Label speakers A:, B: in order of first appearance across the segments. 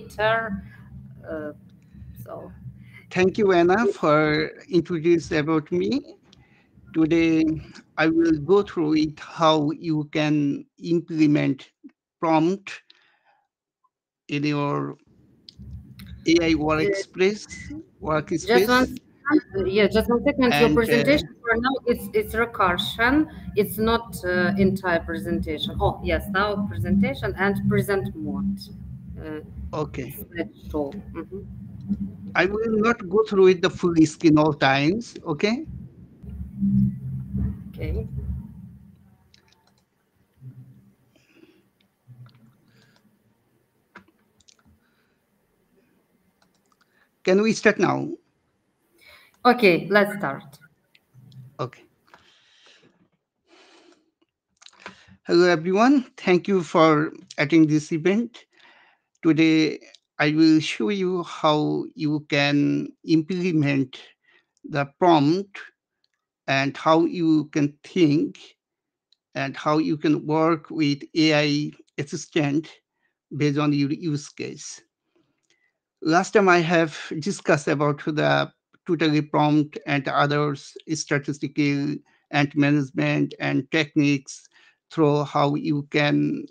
A: later. So
B: Thank you, Anna, for introducing about me. Today, I will go through it how you can implement prompt in your AI
A: just one
B: workspace,
A: second. Yeah, just one second. Your
B: and
A: presentation for now it's recursion. It's not entire presentation. Oh yes, now presentation and present mode. Uh,
B: okay.
A: slideshow. Mhm.
B: I will not go through it the full screen all times. Okay.
A: Okay.
B: Can we start now?
A: Okay, let's start.
B: Okay. Hello, everyone. Thank you for attending this event. Today, I will show you how you can implement the prompt and how you can think and how you can work with AI assistant based on your use case. Last time I have discussed about the tutorial prompt and others statistical and management and techniques through how you can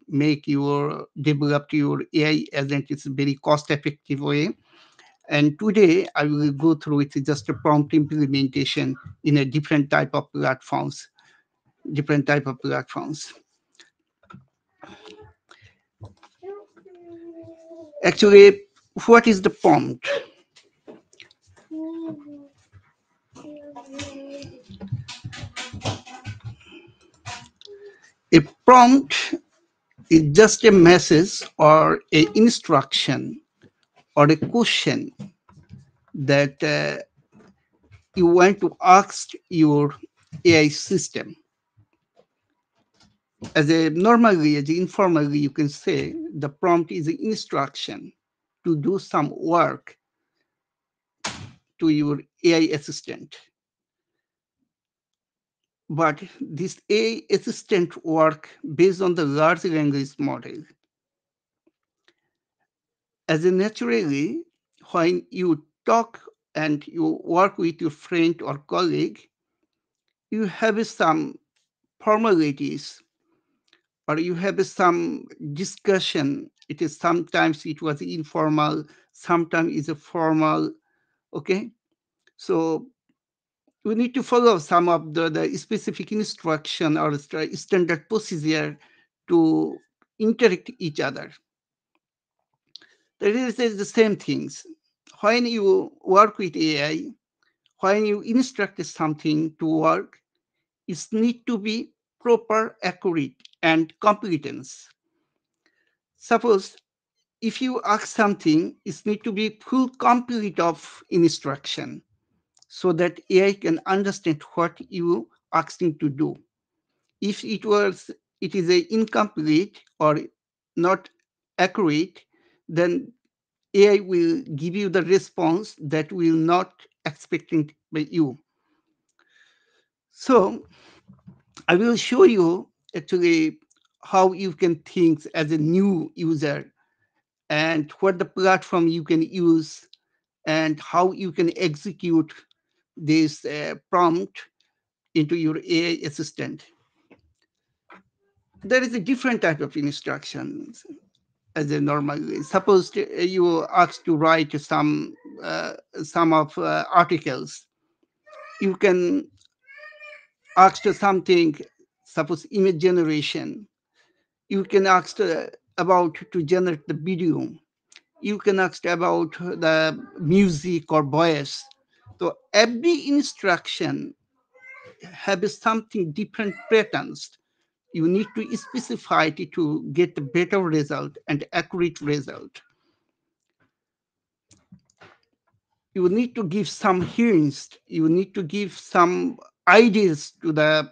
B: make your develop your AI agent is a very cost effective way. And today I will go through it just a prompt implementation in a different type of platforms. Actually, what is the prompt? A prompt is just a message or a instruction or a question that you want to ask your AI system. As informally, you can say the prompt is an instruction to do some work to your AI assistant. But this AI assistant work based on the large language model. As a naturally, when you talk and you work with your friend or colleague, you have some formalities or you have some discussion. It is sometimes it was informal, sometimes it's a formal. Okay, so we need to follow some of the specific instruction or standard procedure to interact each other. That is the same things. When you work with AI, when you instruct something to work, it need to be proper, accurate, and competence. Suppose if you ask something, it need to be full complete of instruction so that AI can understand what you asking to do. If it is a incomplete or not accurate, then AI will give you the response that will not expecting by you. So I will show you actually how you can think as a new user and what the platform you can use and how you can execute this prompt into your AI assistant. There is a different type of instructions as a normal way. Suppose you ask to write some of articles. You can ask to something, suppose image generation. You can ask about to generate the video. You can ask about the music or voice. So every instruction have something different patterns. You need to specify it to get a better result and accurate result. You need to give some hints. You need to give some ideas to the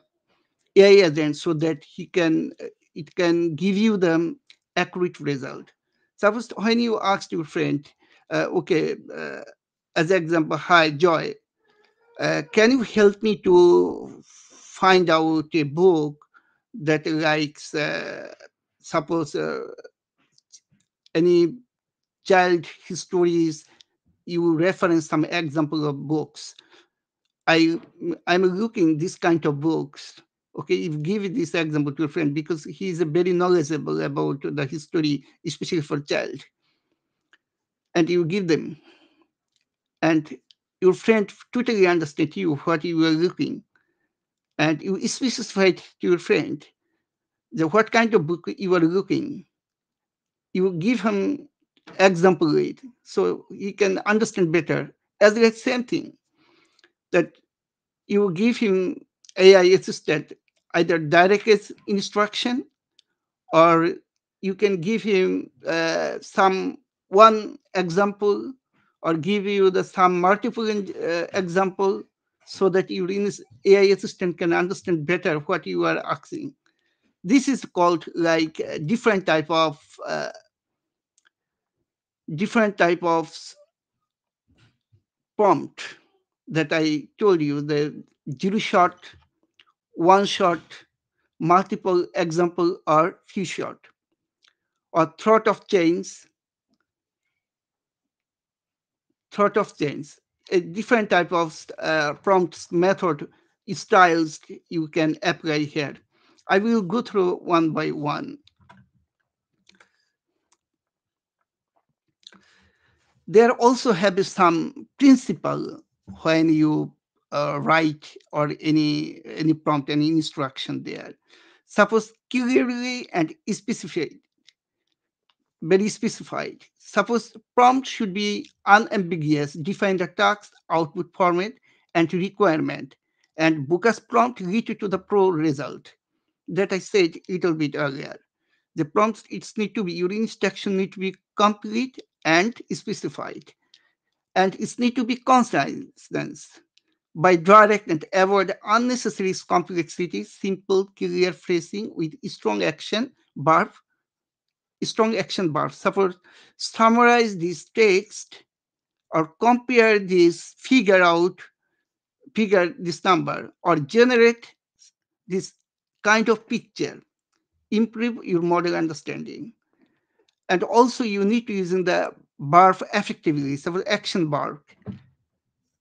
B: AI agent so that it can give you the accurate result. Suppose when you ask your friend, okay, as example, hi Joy, can you help me to find out a book that likes suppose any child histories, you reference some example of books. I I'm looking this kind of books. Okay, if give this example to a friend because he is very knowledgeable about the history, especially for child, and you give them, and your friend totally understand you what you are looking, and you specify to your friend the what kind of book you are looking. You give him example it so he can understand better. As the same thing that you give him AI assistant either direct instruction or you can give him some one example or give you the some multiple example so that your AI assistant can understand better what you are asking. This is called like uh, different type of prompt that I told you, the zero shot, one shot, multiple example, or few shot, or thought of chains. A different type of prompts method styles you can apply here. I will go through one by one. There also have some principle when you write or any prompt, any instruction there. Suppose clearly and very specified. Suppose prompt should be unambiguous, define the task, output format, and requirement, and Buka's prompt lead to the pro result that I said a little bit earlier. The prompts it's need to be your instruction need to be complete and specified, and it need to be concise by direct and avoid unnecessary complexity, simple, clear phrasing with verb, strong action verbs. Suppose summarize this text or compare this, figure this number, or generate this kind of picture, improve your model understanding. And also you need to use in the verb effectively, suppose action verb.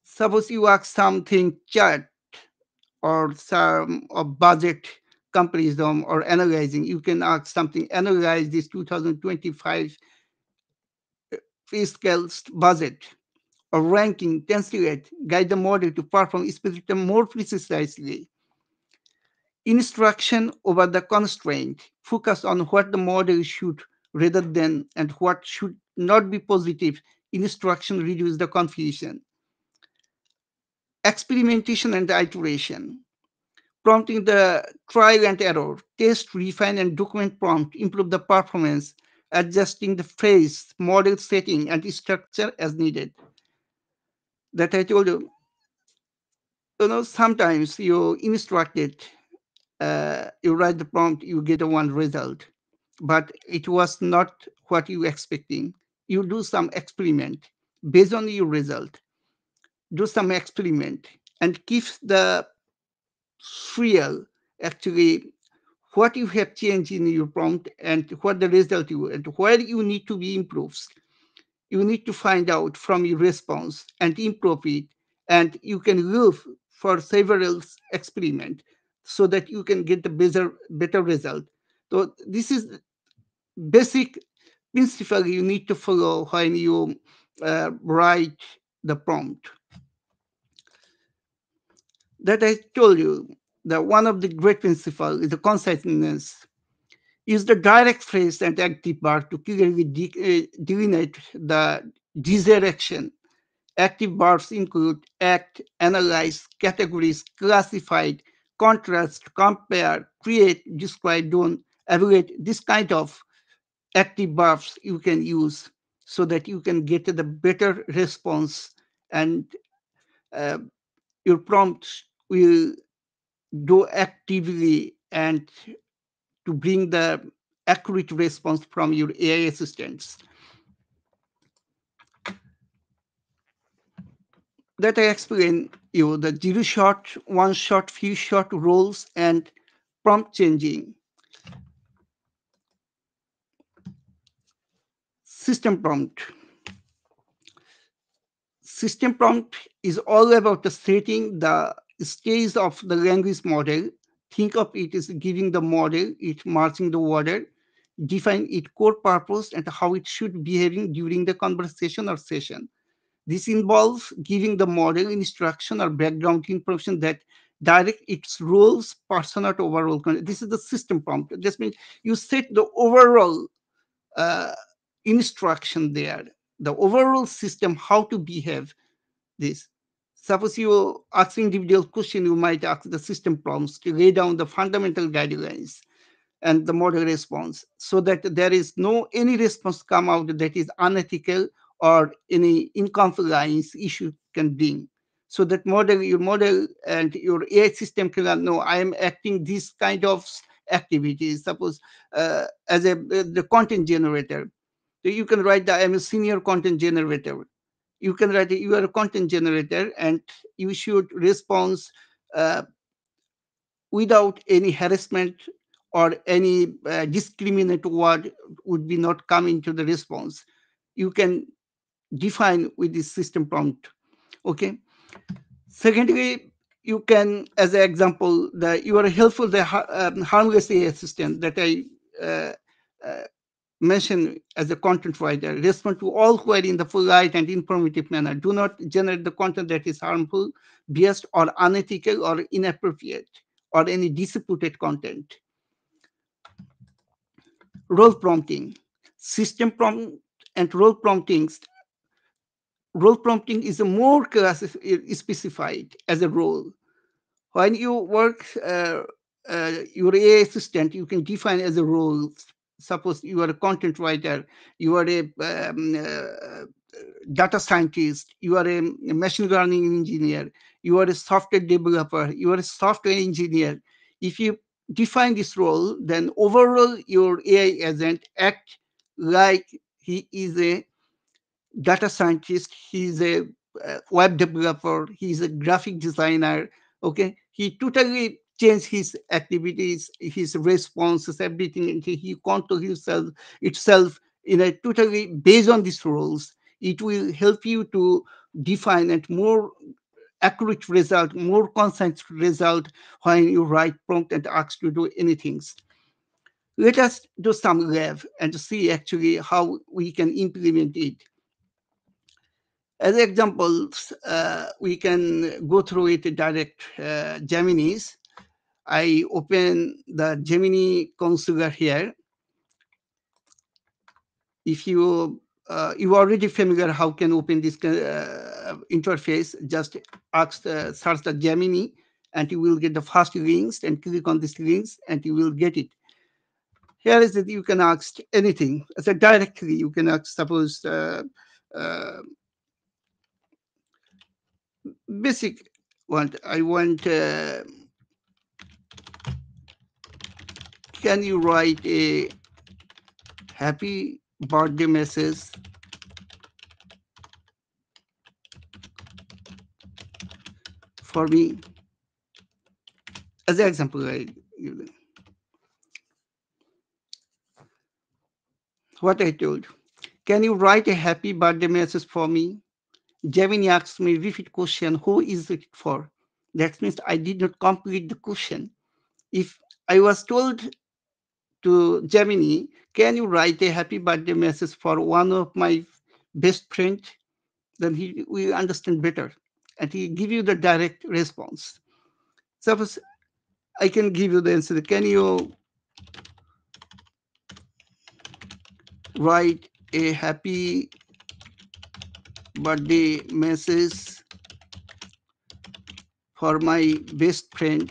B: Suppose you ask something chart or some budget comparison or analyzing, you can ask something, analyze this 2025 fiscal budget or ranking, translate, guide the model to perform specific more precisely. Instruction over the constraint, focus on what the model should rather than and what should not be positive. Instruction reduce the confusion. Experimentation and iteration, prompting the trial and error, test, refine, and document prompt, improve the performance, adjusting the phrase, model setting, and structure as needed. That I told you, sometimes you instruct it, you write the prompt, you get a one result, but it was not what you expecting. You do some experiment based on your result, do some experiment, and keep the real actually what you have changed in your prompt and what the result you and where you need to be improved. You need to find out from your response and improve it, and you can look for several experiment so that you can get the better result. So this is basic principle you need to follow when you write the prompt that I told you. That one of the great principles is the conciseness. Use the direct phrase and active verb to clearly delineate the desired action. Active verbs include act, analyze, categories, classified, contrast, compare, create, describe, don't, evaluate. This kind of active verbs you can use so that you can get the better response, and uh, your prompts will do actively and to bring the accurate response from your AI assistants. That I explain you the zero shot, one shot, few shot roles and prompt changing. System prompt. System prompt is all about the setting the stage of the language model. Think of it as giving the model, it marching the order, define its core purpose and how it should behaving during the conversation or session. This involves giving the model instruction or background information that direct its roles, persona to overall. This is the system prompt. This means you set the overall uh, instruction there, the overall system, how to behave this. Suppose you ask individual question, you might ask the system prompts to lay down the fundamental guidelines and the model response so that there is no any response come out that is unethical or any incompliance issue can bring. So that your model and your AI system can know I am acting this kind of activities. Suppose as the content generator, so you can write that I am a senior content generator. You can write you are a content generator and you should respond uh, without any harassment or any discriminatory word would be not come into the response. You can define with this system prompt. Okay. Secondly, you can, as an example, that you are helpful, the harmless AI assistant that I uh, uh, mention as a content writer, respond to all query in the polite and informative manner. Do not generate the content that is harmful, biased, or unethical, or inappropriate, or any disputed content. Role prompting. System prompt and role prompting is a more specified as a role. When you work your AI assistant, you can define as a role. Suppose you are a content writer, you are a data scientist, you are a machine learning engineer, you are a software developer, you are a software engineer. If you define this role, then overall your AI agent act like he is a data scientist, he's a web developer, he's a graphic designer. Okay, he totally changed his activities, his responses, everything, and he control himself itself in a totally based on these roles. It will help you to define a more accurate result, more concise result when you write prompt and ask to do anything. Let us do some lab and see actually how we can implement it. As examples, we can go through it direct Geminis. I open the Gemini console here. If you already familiar how can open this interface, just ask search the Gemini and you will get the first links and click on these links and you will get it. Here is that you can ask anything. As a directly, you can ask suppose uh, basic want. I want. Can you write a happy birthday message for me? As an example, what I told. Can you write a happy birthday message for me? Gemini asks me repeat question, who is it for? That means I did not complete the question. If I was told to Gemini, can you write a happy birthday message for one of my best friend? Then he will understand better and he give you the direct response. Suppose I can give you the answer. Can you write a happy birthday message for my best friend?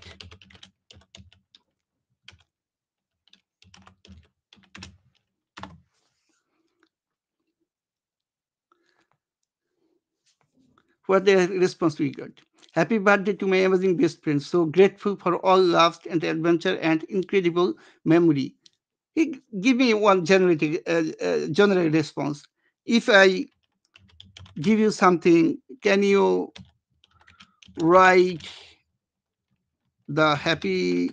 B: What the response we got? Happy birthday to my amazing best friend. So grateful for all laughs and adventure and incredible memory. He give me one general response. If I give you something, can you write the happy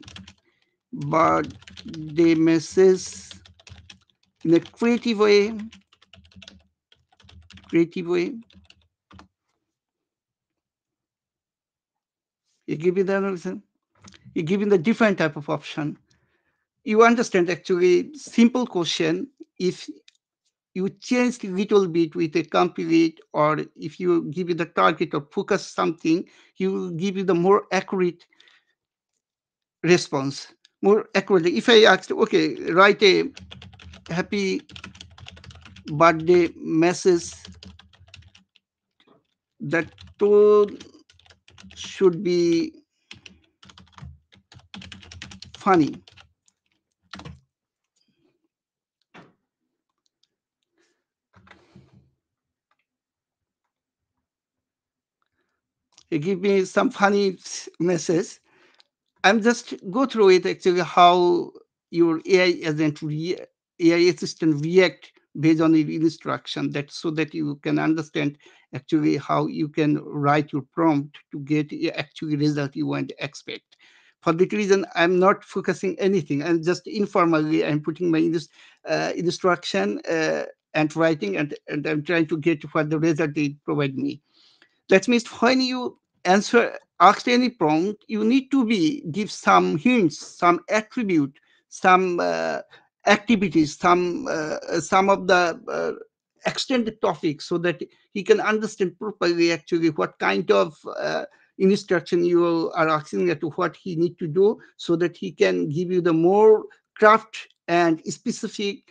B: birthday message in a creative way? creative way. You give me the another, you give me the different type of option. You understand actually simple question. If you change a little bit with a complete, or if you give you the target or focus something, he will give you the more accurate response, more accurately. If I asked, okay, write a happy birthday message, that tone should be funny. You give me some funny message. I'm just go through it actually how your AI assistant react based on your instruction, that so that you can understand actually how you can write your prompt to get a actually result you want to expect. For that reason, I'm not focusing anything. I'm just informally I'm putting my instruction and writing, and I'm trying to get what the result they provide me. That means when you answer ask any prompt, you need to be give some hints, some attribute, some activities, some of the extended topics, so that he can understand properly actually what kind of instruction you are asking to what he need to do, so that he can give you the more craft and specific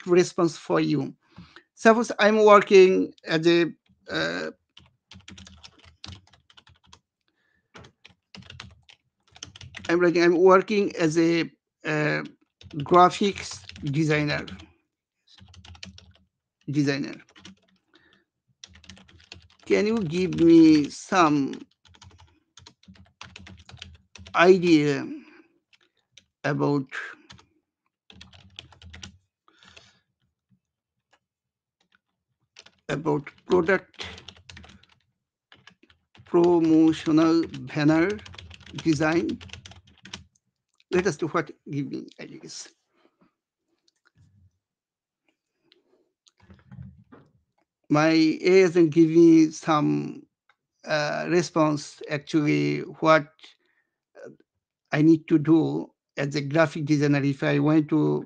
B: response for you. Suppose I'm working as a uh, I'm working as a uh, graphics designer. Can you give me some idea about product promotional banner design? Let us do what give me ideas. My AI doesn't give me some response actually what I need to do as a graphic designer if I want to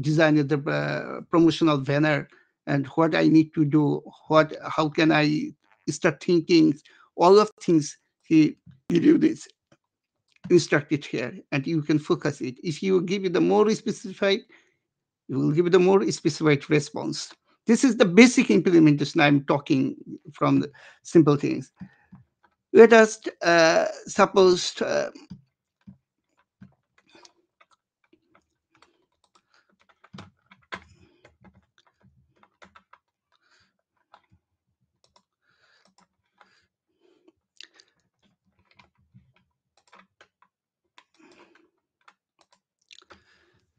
B: design the promotional banner, and what I need to do, how can I start thinking, all of things he give you this instructed here, and you can focus it. If you give it the more specified, you will give it the more specified response. This is the basic implementation. I'm talking from the simple things. Let us suppose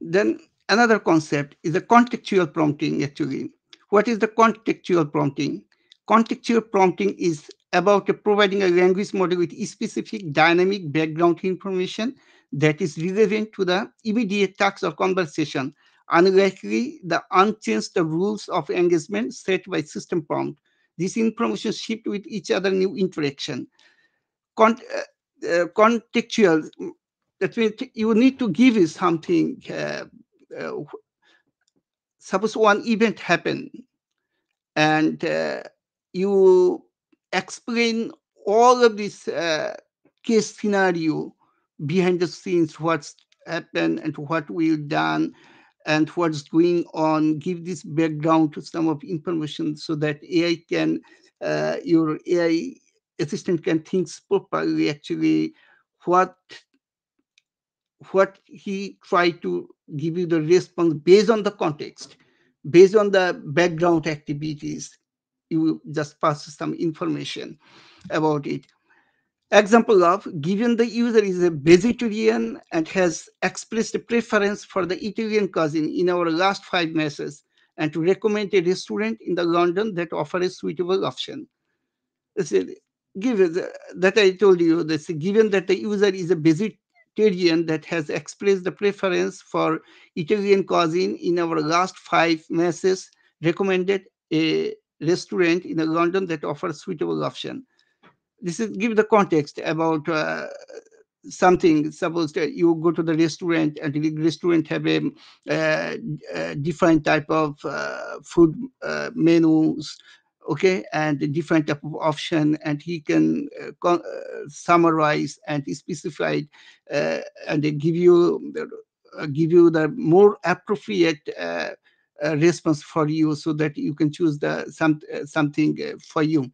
B: then another concept is the contextual prompting actually. What is the contextual prompting? Contextual prompting is about providing a language model with specific dynamic background information that is relevant to the immediate task or conversation, unlikely the unchanged the rules of engagement set by system prompt. This information shift with each other new interaction. Contextual, that means you need to give it something. Uh, Suppose one event happened, and you explain all of this case scenario behind the scenes, what's happened and what we've done and what's going on, give this background to some of information so that AI can, your AI assistant can think properly actually what he tried to give you the response based on the context, based on the background activities. You just pass some information about it. Example of, given the user is a vegetarian and has expressed a preference for the Italian cuisine in our last 5 messages, and to recommend a restaurant in the London that offers a suitable option. Say, given that I told you, that given that the user is a vegetarian that has expressed the preference for Italian cuisine in our last 5 messages, recommended a restaurant in London that offers suitable option. This is give the context about something. Suppose that you go to the restaurant and the restaurant have a different type of food menus, okay, and a different type of option, and he can summarize and specify uh, and they give you the more appropriate response for you, so that you can choose the something for you.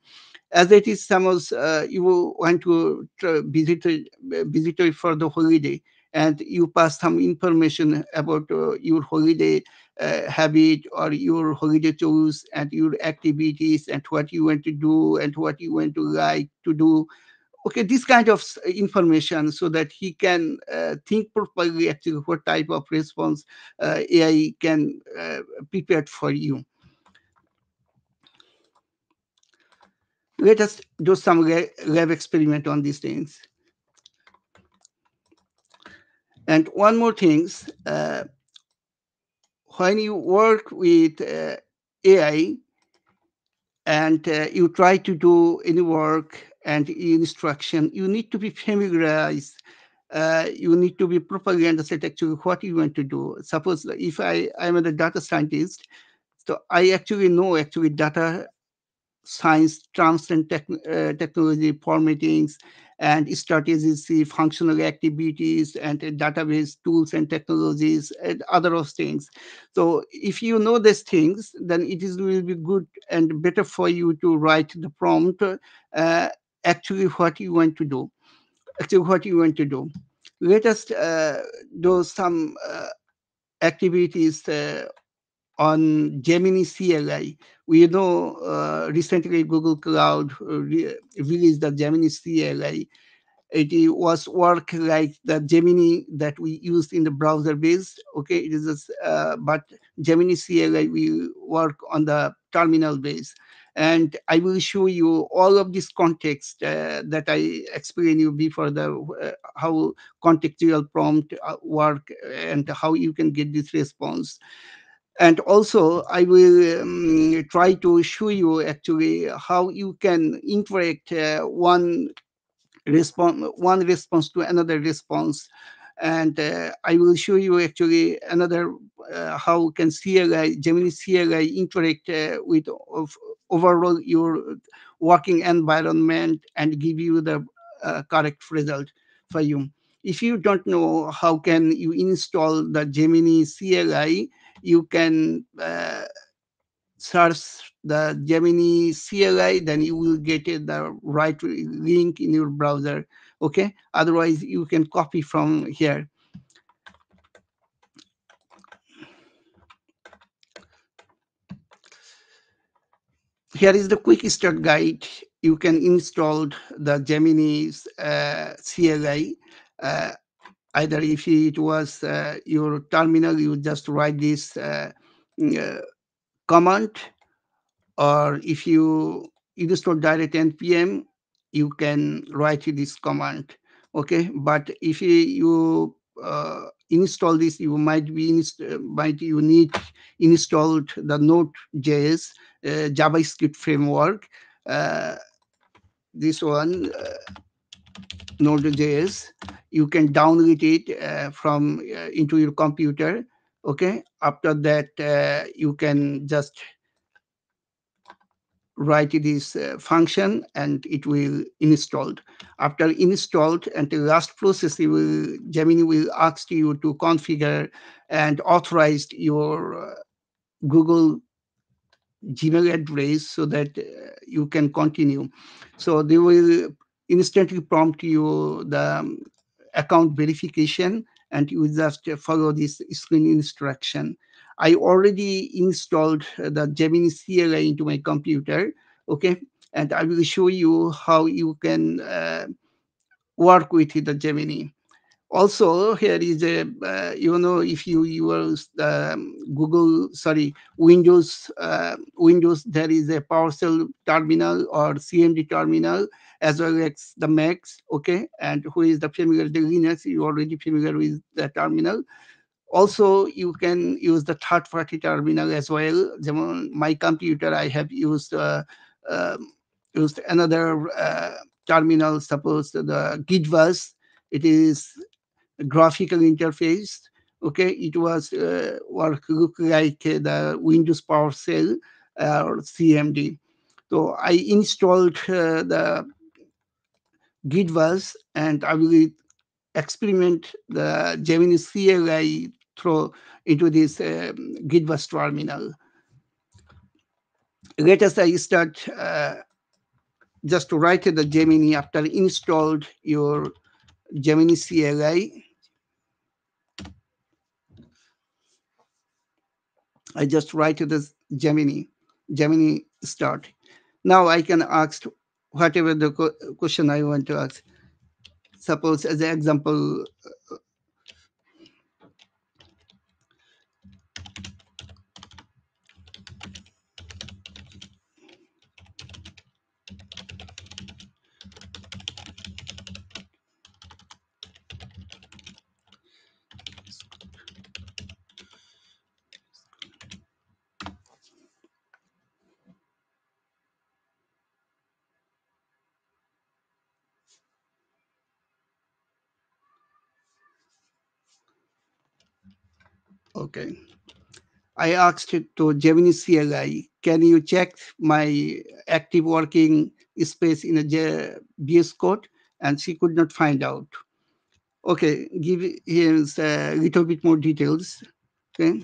B: As it is, suppose you want to visit it for the holiday, and you pass some information about your holiday habit or your holiday choice and your activities and what you want to do and what you want to like to do. Okay, this kind of information, so that he can think properly actually what type of response AI can prepare for you. Let us do some lab experiment on these things. And one more things, when you work with AI and you try to do any work and instruction, you need to be familiarized. You need to be properly understand actually what you want to do. Suppose if I'm a data scientist, so I actually know actually data science terms and technology formattings and strategies, the functional activities and database tools and technologies and other of things. So if you know these things, then it is will be good and better for you to write the prompt actually what you want to do. Actually, what you want to do. Let us do some activities on Gemini CLI. We know recently Google Cloud released the Gemini CLI. It was work like the Gemini that we used in the browser base. Okay, it is but Gemini CLI will work on the terminal base. And I will show you all of this context that I explained you before, the how contextual prompt work and how you can get this response. And also I will try to show you actually how you can interact one response to another response. And I will show you actually another how can CLI, Gemini CLI interact with overall your working environment and give you the correct result for you. If you don't know how can you install the Gemini CLI, you can search the Gemini CLI, then you will get the right link in your browser. Okay, otherwise you can copy from here. Here is the quick start guide. You can install the Gemini's CLI. Uh, Either if it was your terminal, you just write this uh, command, or if you install direct npm, you can write this command. Okay, but if you install this, you might you need installed the node.js javascript framework. uh, this one, node.js, you can download it from into your computer. Okay, after that you can just write this function and it will installed. After installed, and the last process, Gemini will ask you to configure and authorize your Google Gmail address so that you can continue. So they will instantly prompt you the account verification, and you just follow this screen instruction. I already installed the Gemini CLI into my computer. Okay, and I will show you how you can work with the Gemini. Also, here is a if you use Google, sorry, Windows, there is a PowerShell terminal or CMD terminal, as well as the Macs. Okay, and who is the familiar, the Linux, you already familiar with the terminal. Also, you can use the third-party terminal as well. My computer, I have um, used another terminal, suppose the Gitbus. It is a graphical interface. Okay, it was look like the Windows PowerShell or CMD. So I installed the Gitbus, and I will experiment the Gemini CLI through into this Gitbus terminal. Let us I start just to write the Gemini after installed your Gemini CLI. I just write the Gemini start. Now I can ask whatever the question I want to ask. Suppose as an example, okay. I asked it to Gemini CLI, can you check my active working space in a VS Code? And she could not find out. Okay, give him a little bit more details. Okay,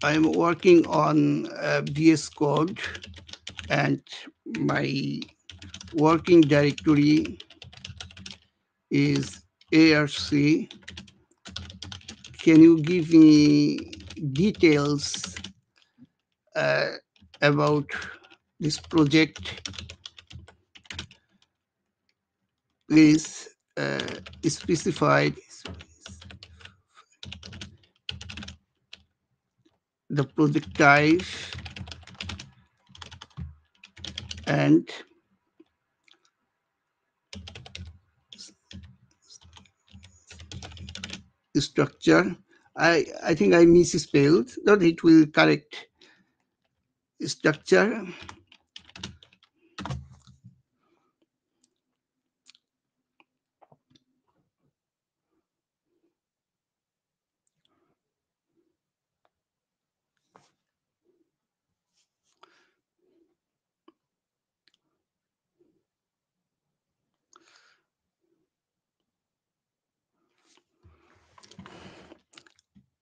B: I'm working on VS Code, and my working directory is ARC. Can you give me details uh, about this project? Please specify the project type and structure. I think I misspelled, but it will correct structure.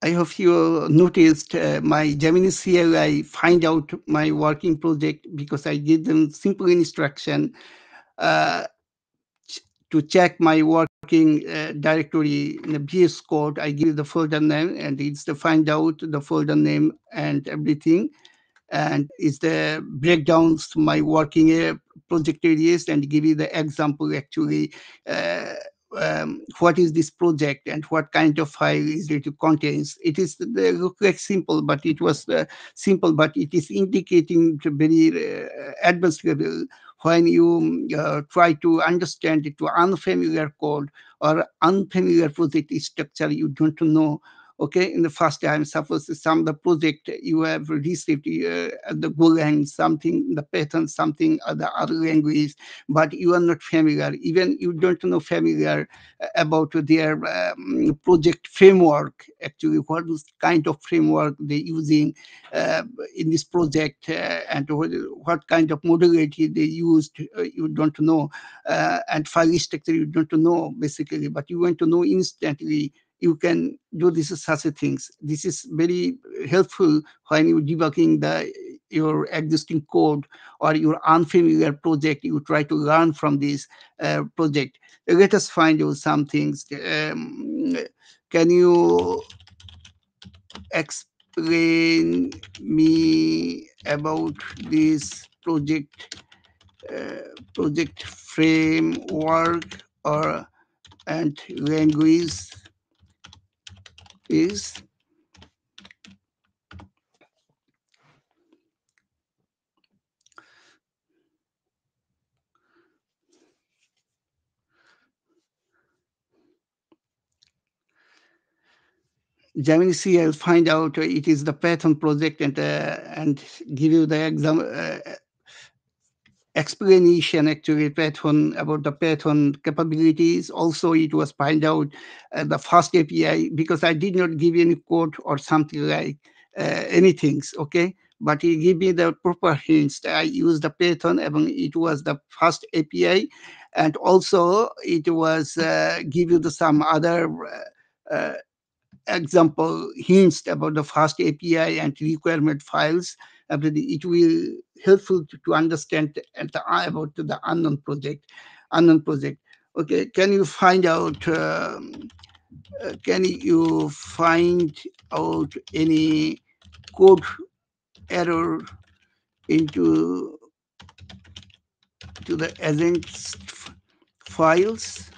B: I hope you noticed my Gemini CLI find out my working project because I give them simple instruction uh, to check my working directory in the VS Code. I give the folder name and it's to find out the folder name and everything. And is the breakdowns to my working project areas and give you the example actually uh, what is this project and what kind of file is it contains. It is they look like simple, but it was simple, but it is indicating to very advanced level when you try to understand it to unfamiliar code or unfamiliar project structure you don't know. Okay, in the first time, suppose some the project you have received at the Golang, something, the Python, something, the other language, but you are not familiar. Even you don't know familiar about their project framework, actually, what is kind of framework they using uh, in this project and what kind of modality they used, you don't know. And file structure, you don't know, basically, but you want to know instantly you can do this such things. This is very helpful when you debugging the your existing code or your unfamiliar project. You try to learn from this project. Let us find you some things. Can you explain me about this project framework or and language is? Gemini CL find out it is the Python project and give you the explanation actually Python about the Python capabilities. Also, it was find out the first API because I did not give any code or something like anything. Okay, but he gave me the proper hints. I used the Python, and it was the first API, and also it was give you the some other. Uh, Example hints about the fast API and requirement files. It will helpful to understand about the unknown project. Unknown project. Okay, can you find out? Can you find out any code error into to the agents files?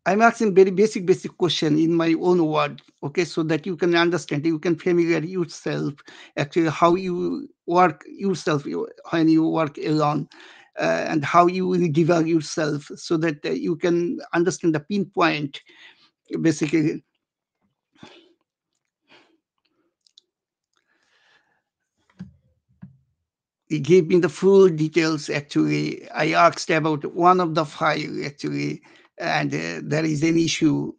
B: I'm asking very basic question in my own word, okay, so that you can understand, you can familiar yourself actually how you work yourself when you work alone, and how you will develop yourself so that you can understand the pinpoint basically. He gave me the full details actually. I asked about one of the file actually, and there is an issue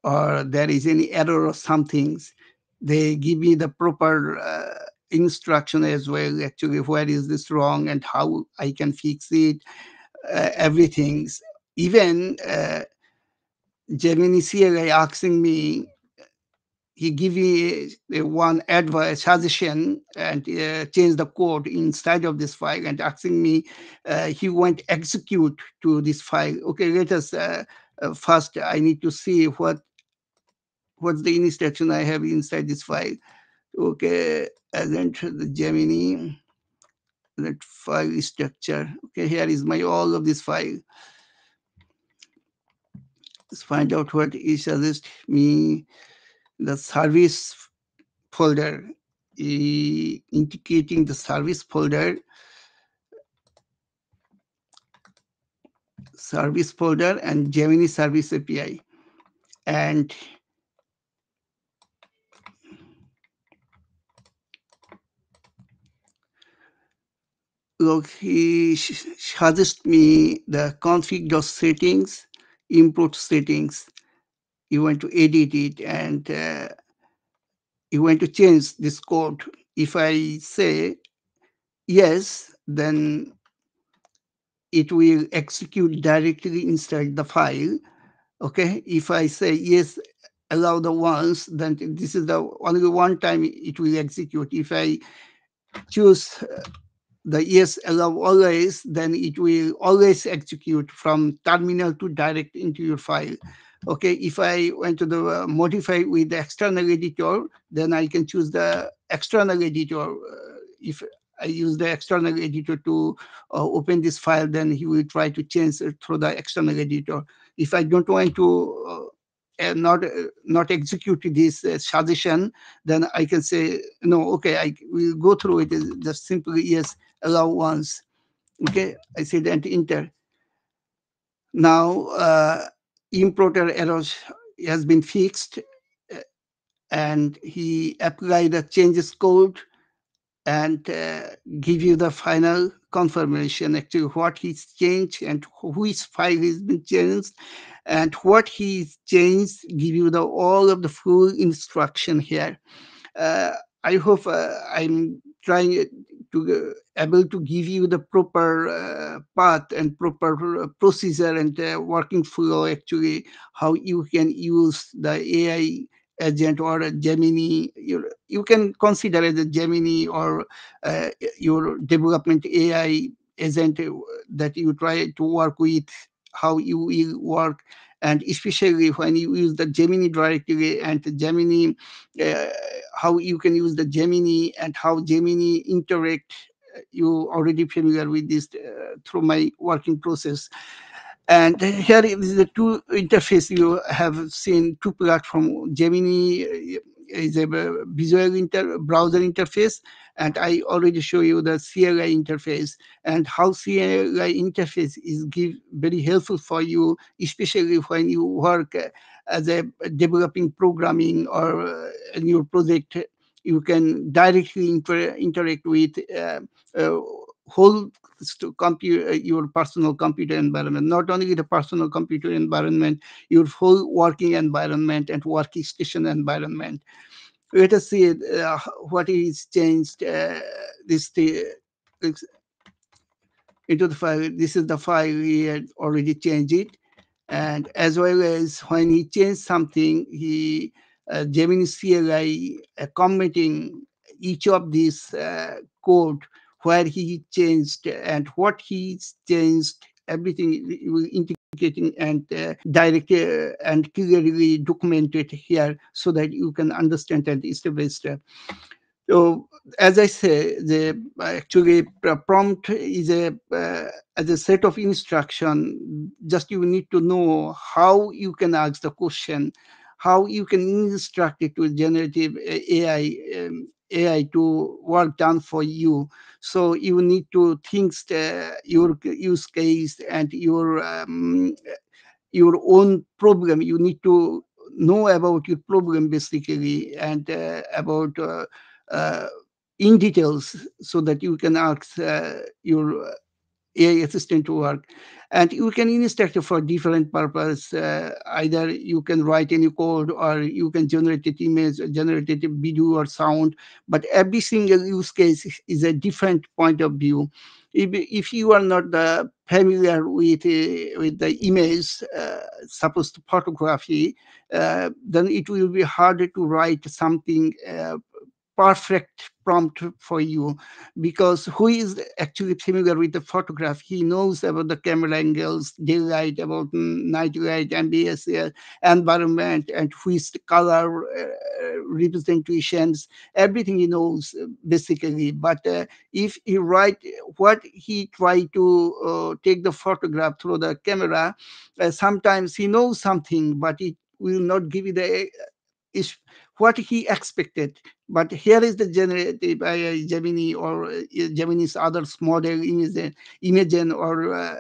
B: or there is any error or some things. They give me the proper instruction as well actually, where is this wrong and how I can fix it, everything. Even Gemini CLI asking me, he give me one advice suggestion and change the code inside of this file and asking me he want execute to this file. Okay, let us first I need to see what's the instruction I have inside this file. Okay, and then the Gemini that file structure. Okay, here is my all of this file. Let's find out what he suggest me. The service folder, indicating the service folder and Gemini service API. And look, he suggests me the config.settings, import settings. You want to edit it and you want to change this code. If I say yes, then it will execute directly inside the file. Okay, if I say yes, allow the once, then this is the only one time it will execute. If I choose the yes allow always, then it will always execute from terminal to direct into your file. Okay, if I went to the modify with the external editor, then I can choose the external editor. If I use the external editor to open this file, then he will try to change it through the external editor. If I don't want to not execute this suggestion, then I can say no. Okay, I will go through it. Just simply yes, allow once. Okay, I said and enter. Now importer errors has been fixed, and he applied the changes code and give you the final confirmation actually what he's changed and which file has been changed and what he's changed, give you the all of the full instruction here. uh, I hope I'm trying to able to give you the proper path and proper procedure and working flow actually how you can use the AI agent or a Gemini. You can consider it a Gemini or uh, your development AI agent that you try to work with, how you will work, and especially when you use the Gemini directly and the Gemini, uh, how you can use the Gemini and how Gemini interact. You already familiar with this through my working process. And here is the two interface you have seen, two platform. Gemini is a visual browser interface, And I already show you the CLI interface and how CLI interface is very helpful for you, especially when you work as a developing programming or in your project. You can directly interact with uh, whole your personal computer environment, not only the personal computer environment, your whole working environment and workstation environment. Let us see what is changed. This into the file. This is the file he had already changed it, and as well as when he changed something, he Gemini CLI commenting each of these code where he changed and what he changed, everything indicating and direct and clearly documented here so that you can understand that step by step. So, as I say, the actually prompt is as a set of instruction. Just you need to know how you can ask the question, how you can instruct it with generative AI to work done for you. So you need to think your use case and your own problem. You need to know about your problem basically and about uh, in details so that you can ask your AI assistant to work. And you can instruct it for different purpose. Either you can write any code or you can generate an image, generate a video or sound. But every single use case is a different point of view. If you are not familiar with the image, suppose the photography, then it will be harder to write something perfect prompt for you, because who is actually familiar with the photograph, he knows about the camera angles, daylight, about night light, and the environment, and which color representations, everything he knows basically. But if he write what he try to take the photograph through the camera, sometimes he knows something, but it will not give you the is what he expected. But here is the generative AI, Gemini, or Gemini's others model, Imagen or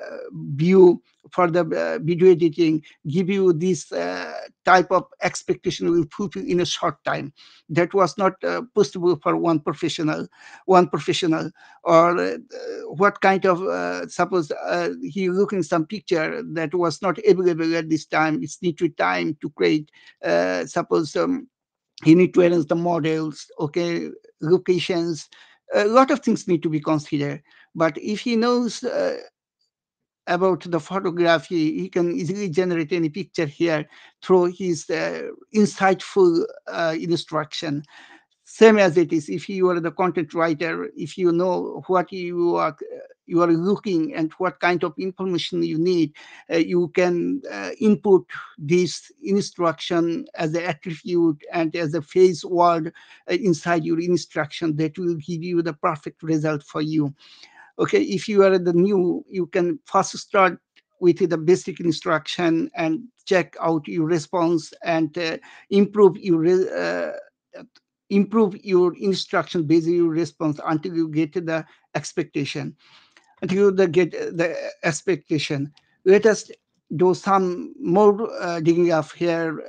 B: View for the video editing, give you this type of expectation will fulfill in a short time. That was not possible for one professional. Or what kind of, suppose he looking some picture that was not available at this time, it's need to time to create, suppose you need to arrange the models, okay, locations, a lot of things need to be considered. But if he knows about the photography, he can easily generate any picture here through his insightful instruction. Same as it is if you are the content writer, if you know what you are looking and what kind of information you need, you can input this instruction as an attribute and as a phrase word inside your instruction that will give you the perfect result for you. Okay, if you are the new, you can first start with the basic instruction and check out your response and improve your improve your instruction based on your response until you get to the expectation, until you get the expectation. Let us do some more digging up here.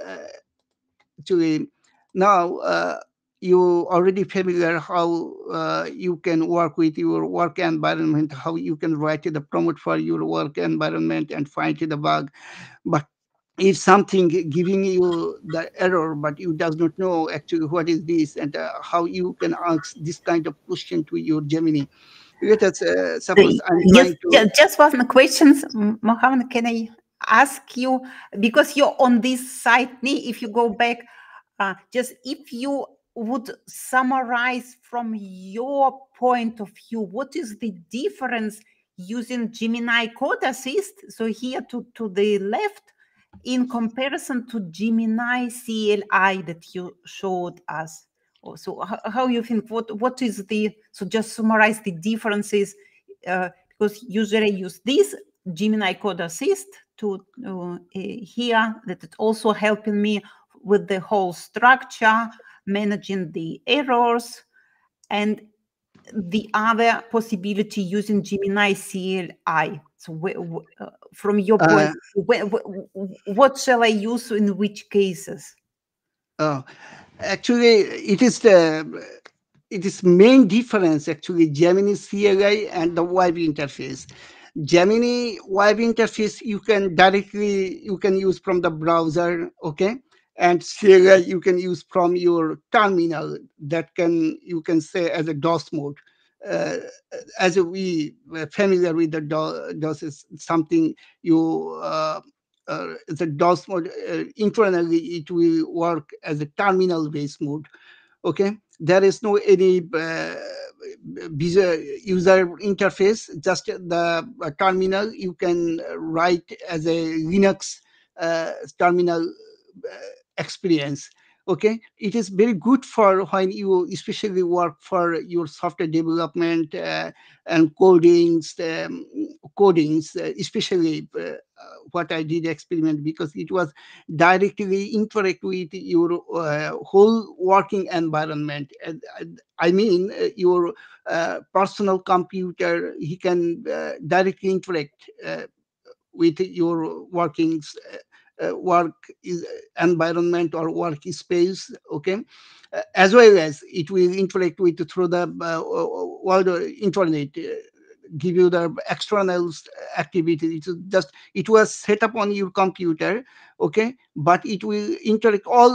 B: Actually, now you already familiar how you can work with your work environment, how you can write the prompt for your work environment and find the bug. But if something giving you the error, but you does not know actually what is this and how you can ask this kind of question to your Gemini. Let us suppose I'm
C: Yes,
B: trying to.
C: just one question, Mohammed. Can I ask you, because you're on this site, if you go back, just if you would summarize from your point of view, what is the difference using Gemini Code Assist? So here to the left, in comparison to Gemini CLI that you showed us. So how you think, what is the, so just summarize the differences, because usually I use this Gemini Code Assist to here, that it's also helping me with the whole structure, managing the errors. And the other possibility using Gemini CLI? So from your point,
B: Uh,
C: what shall I use in which cases?
B: oh, actually, it is main difference actually Gemini CLI and the web interface. Gemini web interface you can use from the browser, okay, and CLI you can use from your terminal that can you can say as a DOS mode. Uh, as we were familiar with the DOS is something you the DOS mode internally it will work as a terminal based mode. Okay, there is no any user interface, just the terminal you can write as a Linux terminal experience. Okay, it is very good for when you especially work for your software development and codings, especially what I did experiment because it was directly interact with your whole working environment. I mean, your personal computer, he can directly interact with your workings, work is environment or work space. Okay, as well as it will interact with through the world internet. Give you the external activity. It's just it was set up on your computer, okay, but it will interact all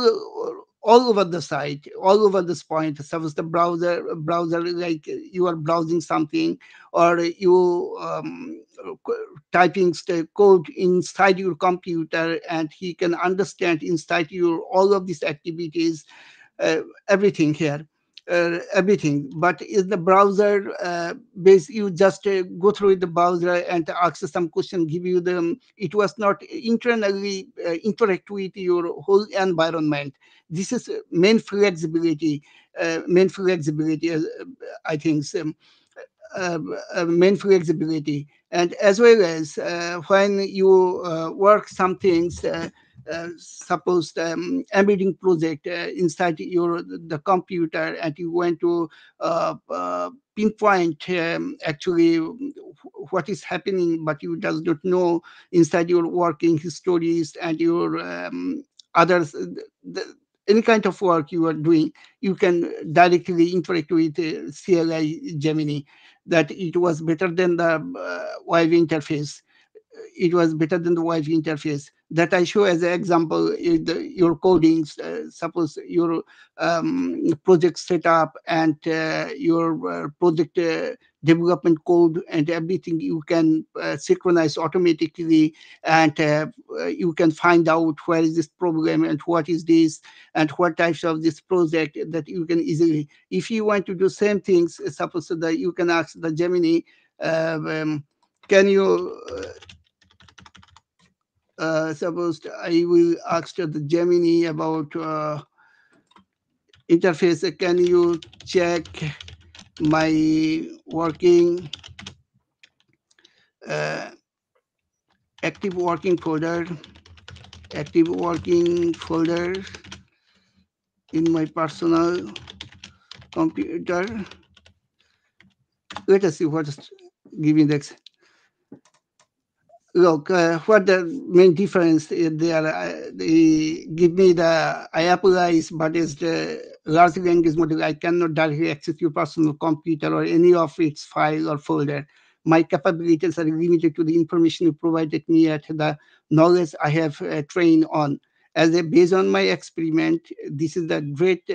B: over the site, all over this point. Suppose the browser like you are browsing something or you typing code inside your computer and he can understand inside your all of these activities, everything here, everything. But is the browser base you just go through the browser and ask some question, give you them. It was not internally interact with your whole environment. This is main flexibility, I think. Main flexibility, and as well as when you work some things, suppose embedding project inside your the computer, and you want to pinpoint actually what is happening, but you does not know inside your working histories and your others. Any kind of work you are doing, you can directly interact with CLI Gemini. That it was better than the web interface. It was better than the web interface that I show as an example. Your codings, suppose your project setup and your project development code and everything you can synchronize automatically, and you can find out where is this problem and what is this and what types of this project, that you can easily, if you want to do same things, suppose that you can ask the Gemini, can you suppose I will ask the Gemini about interface. Can you check my working uh, active working folder, active working folder in my personal computer? Let us see what's giving the look, what the main difference is there? They give me the I applies, but it's the large language model. I cannot directly access your personal computer or any of its file or folder. My capabilities are limited to the information you provided me at the knowledge I have trained on. As a based on my experiment, this is the great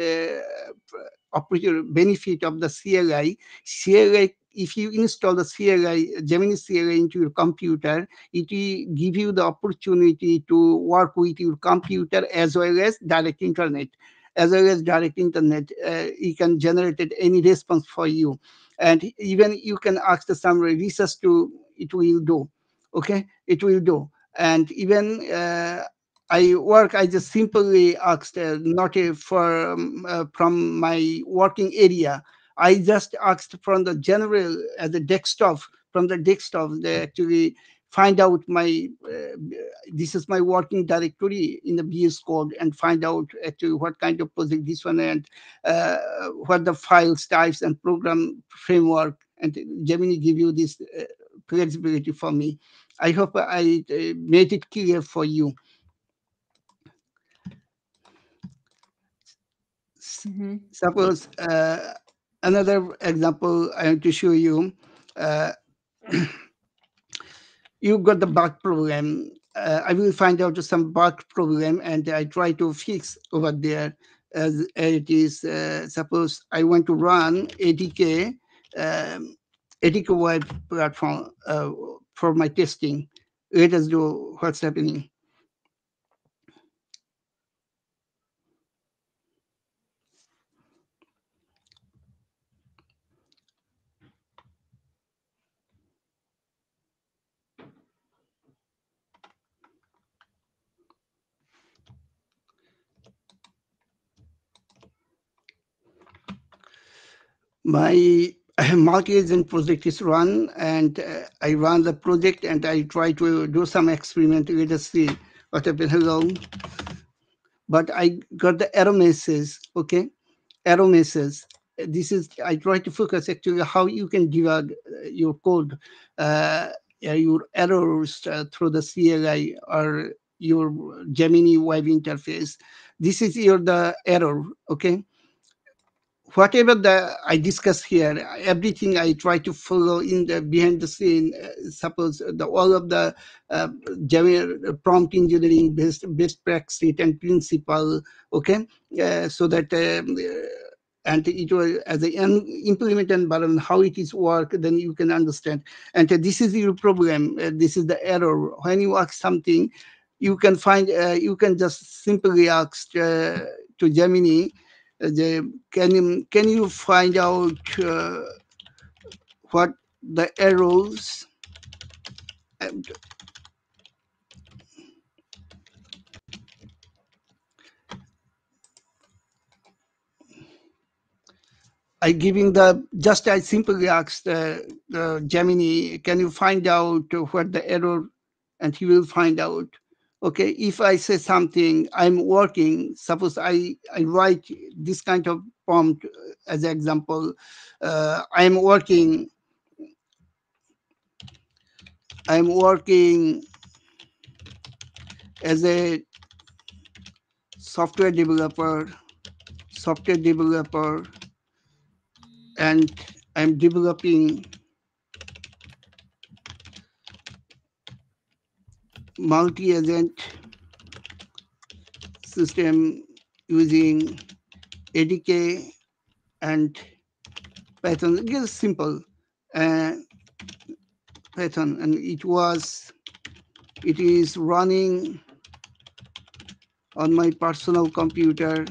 B: opportunity benefit of the CLI. CLI, if you install the CLI, Gemini CLI into your computer, it will give you the opportunity to work with your computer as well as direct internet. As well as direct internet, you can generate any response for you, and even you can ask some research to it will do. Okay, it will do, and even. I just simply asked not for from my working area. I just asked from the general as a desktop, from the desktop. They actually find out my this is my working directory in the VS Code, and find out actually what kind of project this one, and what the files types and program framework, and Gemini give you this flexibility for me. I hope I made it clear for you. Suppose another example I want to show you. You got the bug problem. I will find out some bug problem, and I try to fix over there. As it is, suppose I want to run ATK web platform for my testing. Let us do what's happening. My multi-agent project is run, and I run the project, and I try to do some experiment. Let us see what happens. Hello. But I got the error message, okay? Error message. This is, I try to focus actually how you can debug your code, your errors through the CLI or your Gemini web interface. This is the error, okay? Whatever I discuss here, everything I try to follow in the behind the scene. Suppose all of the prompt engineering best practice and principle, okay, so that and it was as an implement environment how it is work, then you can understand. And this is your problem. This is the error. When you ask something, you can find. You can just simply ask to Gemini. Can you find out what the errors? I giving the just I simply asked the Gemini, can you find out what the error, and he will find out. Okay, if I say something, I'm working. Suppose I write this kind of prompt as an example. I'm working. I'm working as a software developer. And I'm developing multi-agent system using ADK and Python. It's simple Python, and it is running on my personal computer.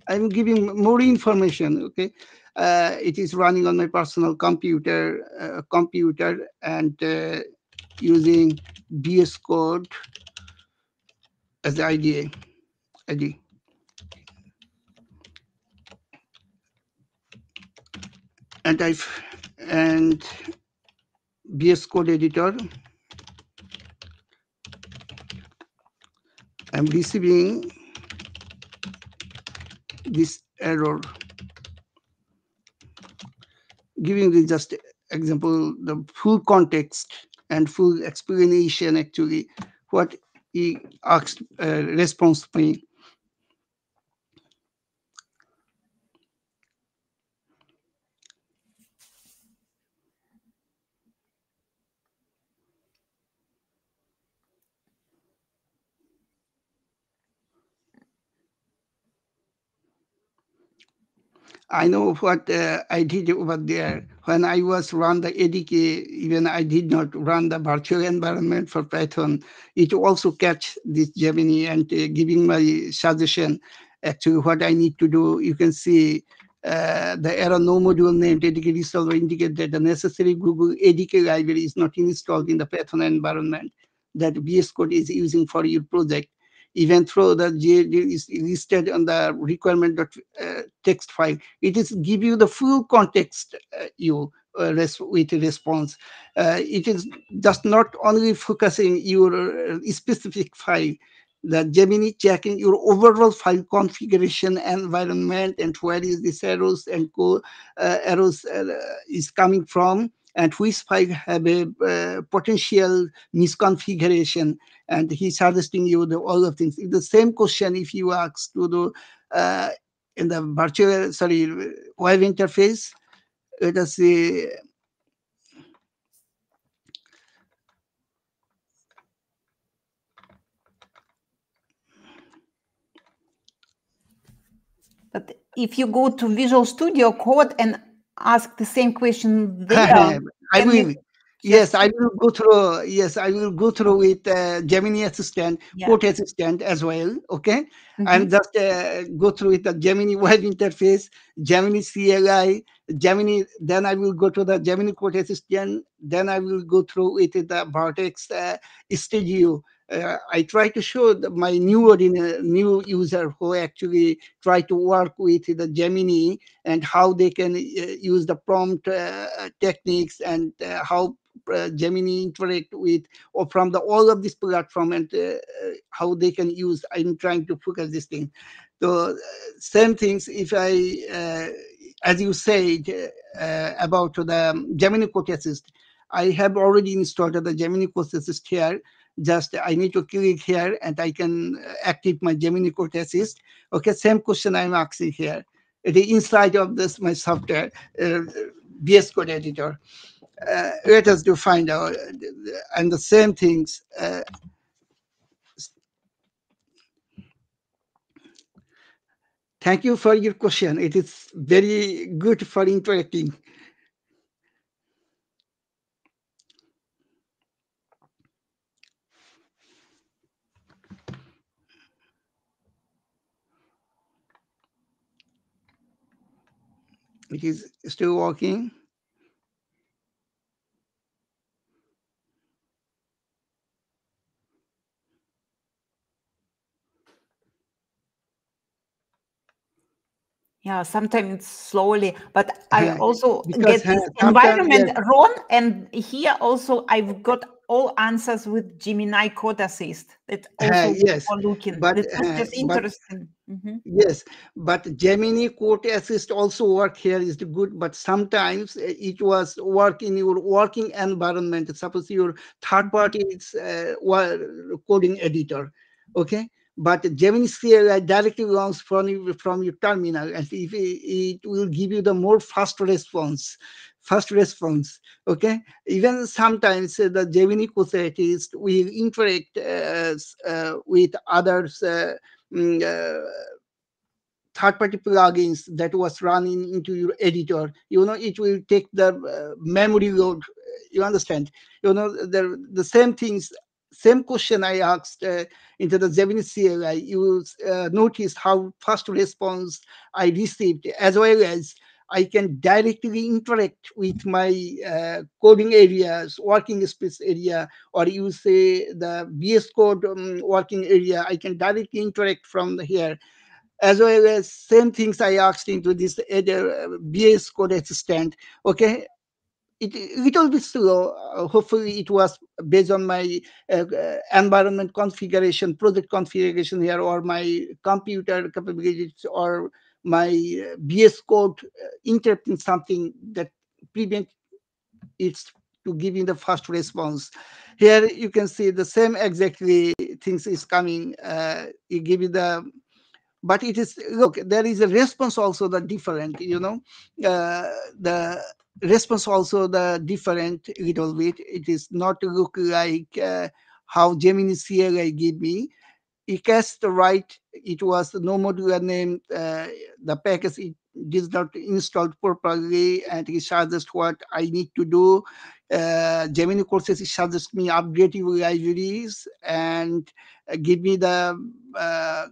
B: I'm giving more information. Okay, it is running on my personal computer, and using VS Code as the ID. And VS Code editor. I'm receiving this error. Giving the just example, the full context and full explanation actually what he asked response to me. I know what I did over there. When I was run the ADK, even I did not run the virtual environment for Python. It also catch this Gemini and giving my suggestion. Actually, what I need to do, you can see the error no module named ADK resolver indicate that the necessary Google ADK library is not installed in the Python environment that VS Code is using for your project. even though the GAD is listed on the requirement.text file. It is give you the full context with response. It is just not only focusing your specific file. The Gemini checking your overall file configuration environment and where is this arrows is coming from, and which file have a potential misconfiguration, and he's suggesting you all of things. It's the same question if you ask to the in the web interface. Let us see.
C: But if you go to Visual Studio Code and ask the same question there,
B: I
C: can you
B: will.
C: just
B: Yes, I will go through. Yes, I will go through with Gemini Assistant,
C: yeah.
B: Code Assistant as well. Okay, I'm
C: Mhm.
B: just go through with the Gemini web interface, Gemini CLI, Gemini. Then I will go to the Gemini Code Assistant. Then I will go through with the Vertex Studio. I try to show my new user who actually try to work with the Gemini and how they can use the prompt techniques, and how Gemini interact with or from the all of this platform, and how they can use. I'm trying to focus this thing. So same things. If I, as you said about the Gemini Code Assist, I have already installed the Gemini Code Assist here. Just I need to click here and I can active my Gemini Code Assist. Okay, same question I'm asking here. The inside of this my software, VS Code editor. Let us to find out, and the same things. Thank you for your question. It is very good for interacting. It is still working.
C: Yeah, sometimes slowly, but I also
B: Because
C: get this
B: sometimes,
C: environment
B: yes,
C: run, and here also I've got all answers with Gemini Code Assist. That's also
B: yes,
C: for looking.
B: but
C: That was just
B: but
C: interesting. Mhm.
B: yes, but Gemini Code Assist also work here is the good, but sometimes it was work in your working environment. Suppose your third party is coding editor, okay? But Gemini CLI directly runs from your terminal, and if it will give you the more fast response. Okay, even sometimes the Gemini Code Assist will interact with others. Mm, uh, Third-party plugins that was running into your editor. It will take the memory load. You understand? The same things, same question I asked into the Gemini CLI. You noticed how fast response I received, as well as I can directly interact with my coding areas, working space area, or you say the VS Code working area. I can directly interact from here, as well as same things I asked into this BS Code Assistant. Okay, it little bit slow. Hopefully, it was based on my environment configuration, project configuration here, or my computer capabilities, or my BS Code interrupting something that prevent it to give you the fast response. Here you can see the same exactly things is coming. You give you the, but it is, look, there is a response also the different, the response also the different little bit. It is not look like how Gemini CLI give me. It cast the right, it was no modular name, the package it is not installed properly, and it suggests what I need to do. Gemini courses suggests me upgrading libraries, and give me the uh,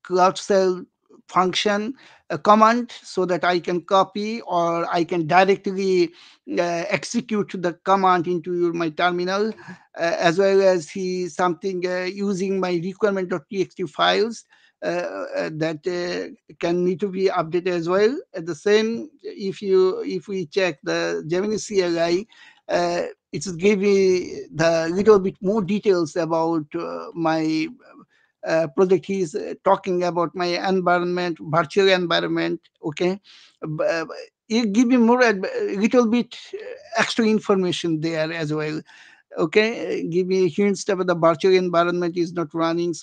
B: cloud cell function, a command, so that I can copy or I can directly execute the command into my terminal, as well as he something using my requirement.txt files that can need to be updated as well. At the same, if we check the Gemini CLI, it's give me the little bit more details about my project. He's talking about my environment, virtual environment. Okay, you give me more little bit extra information there as well. Okay, give me hints about the virtual environment is not running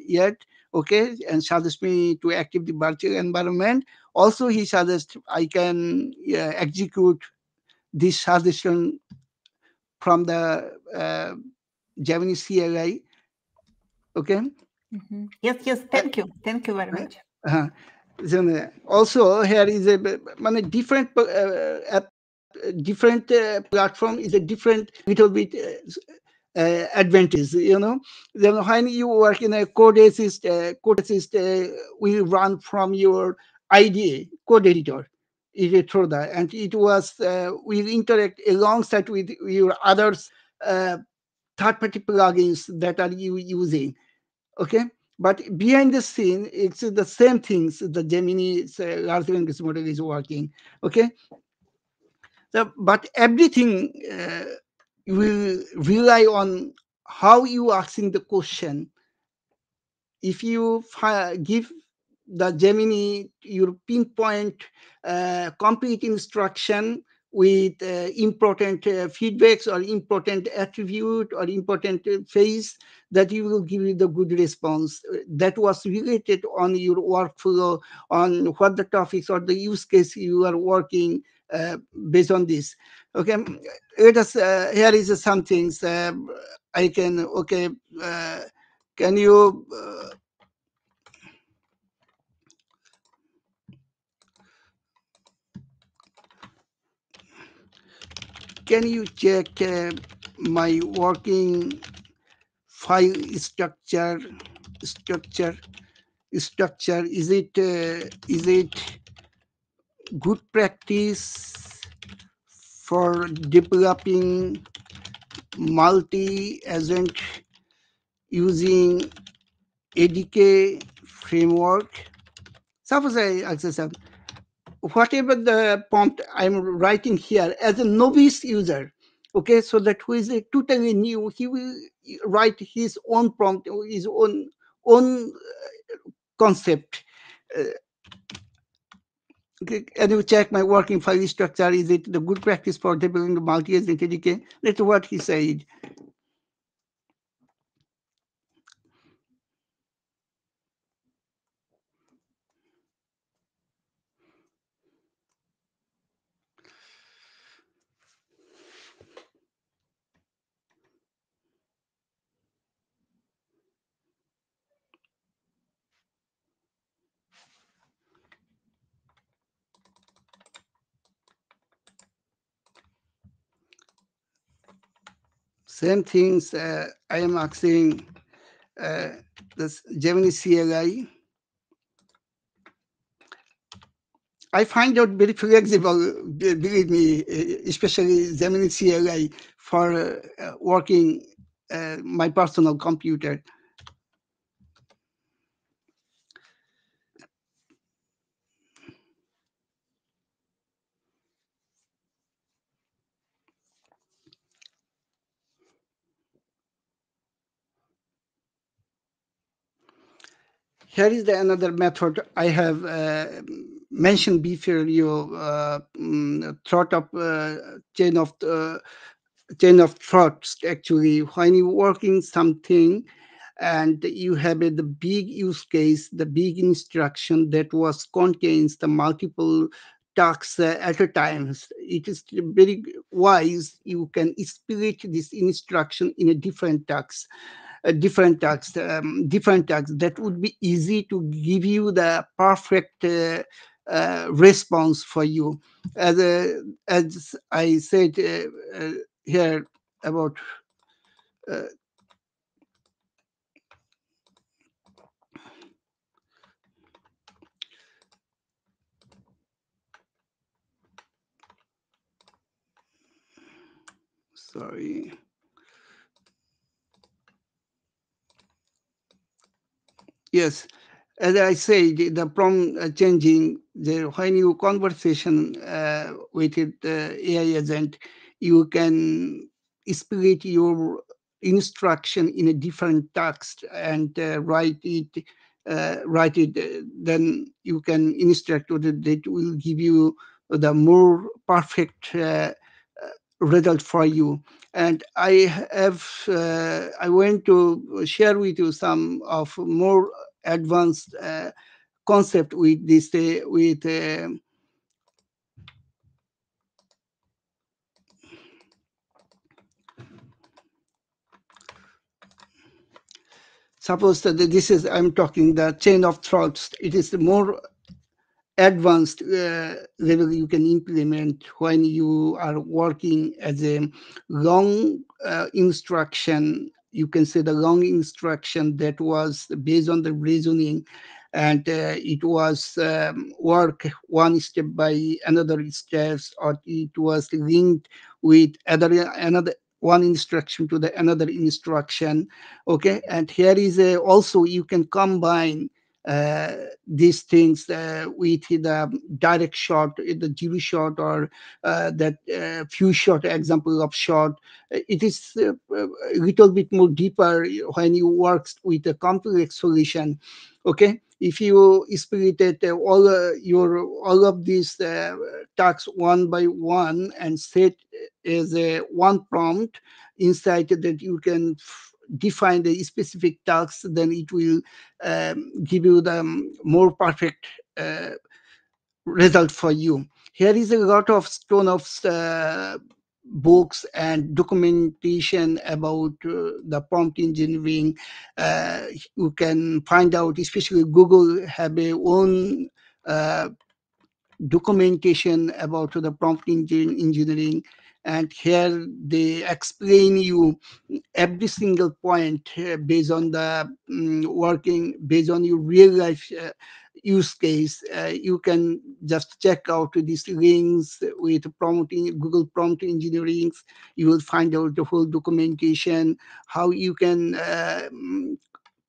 B: yet. Okay, and suggest me to active the virtual environment. Also, he suggests I can execute this suggestion from the Gemini CLI. Okay.
C: Yes, yes. Thank you very
B: Uh,
C: much.
B: uh, then also here is a different different platform is a different little bit advantage. Then when you work in a code assist, will run from your IDE code editor. It through that, and it was will interact alongside with your others third-party plugins that are you using. Okay, but behind the scene it's the same things the Gemini large language model is working. Okay, but everything will rely on how you asking the question. If you give the Gemini your pinpoint complete instruction with important feedbacks or important attribute or important phase, that you will give you the good response that was related on your workflow, on what the topics or the use case you are working based on this. Okay, let us here is some things I can. Okay, can you check my working file structure structure? Is it good practice for developing multi agent using ADK framework? Suppose I access whatever the prompt I'm writing here as a novice user. Okay, so that who is totally new, he will write his own prompt, his own concept. Uh, okay, and you check my working file structure. Is it the good practice for developing the multi-agent ADK? That's what he said. Same things I am asking uh, this Gemini CLI. I find out very flexible, believe me, especially Gemini CLI for working my personal computer. Here is another method I have mentioned before. You thought of chain of thoughts. Actually, when you working something and you have the big use case, the big instruction that was contains the multiple tasks at a time, it is very wise. You can split this instruction in a different tasks that would be easy to give you the perfect response for you. As I said here about uh, sorry. Yes, as I say, the prompt changing, when you conversation with it, AI agent, you can split your instruction in a different text and write it. Then you can instruct it that will give you the more perfect result for you. And I want to share with you some of more advanced concept with this with suppose that this is I'm talking the chain of thoughts. It is more advanced level you can implement when you are working as a long instruction. You can say the long instruction that was based on the reasoning, and it was work one step by another steps, or it was linked with another one instruction to the another instruction. Okay, and here is also you can combine these things with the direct shot, the zero shot, or that few shot example of shot. It is a little bit more deeper when you work with a complex solution. Okay, if you split all of these tasks one by one and set as a one prompt inside that you can define the specific tasks, then it will give you the more perfect uh, result for you. Here is a lot of stone of books and documentation about the prompt engineering. Uh, you can find out, especially Google have a own uh, documentation about the prompt engineering, and here they explain you every single point based on the working based on your real life use case. You can just check out these links with prompting Google prompt engineering. You will find out the whole documentation, how you can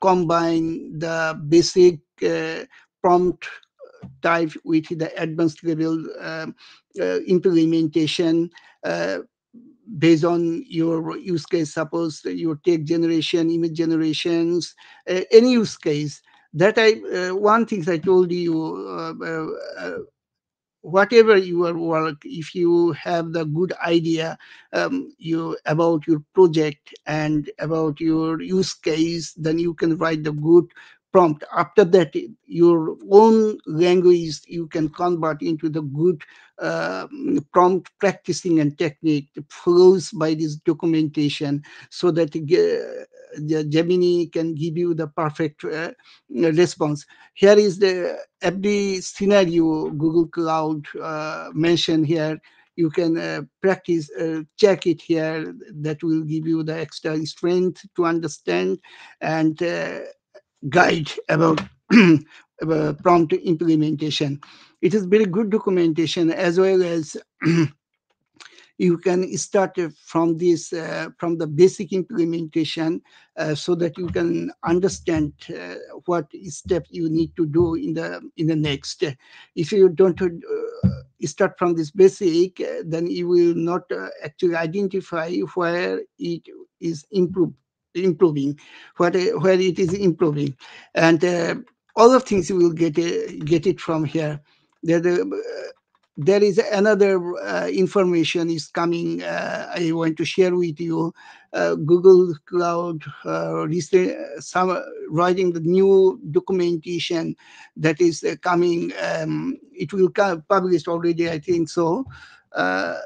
B: combine the basic prompt type with the advanced level implementation based on your use case. Suppose your text generation, image generations, any use case. That I one thing I told you, whatever your work, if you have the good idea you about your project and about your use case, then you can write the good prompt. After that, your own language you can convert into the good prompt practicing and technique that flows by this documentation, so that the Gemini can give you the perfect response. Here is the every scenario Google Cloud mentioned here. You can practice, check it here. That will give you the extra strength to understand and guide about prompt implementation. It is very good documentation, as well as you can start from this from the basic implementation, so that you can understand what step you need to do in the next. If you don't start from this basic, then you will not actually identify where it is improving, where it is improving, and all of things you will get it from here. There is another information is coming. I want to share with you. Google Cloud some writing the new documentation that is coming. It will come published already, I think so. Uh,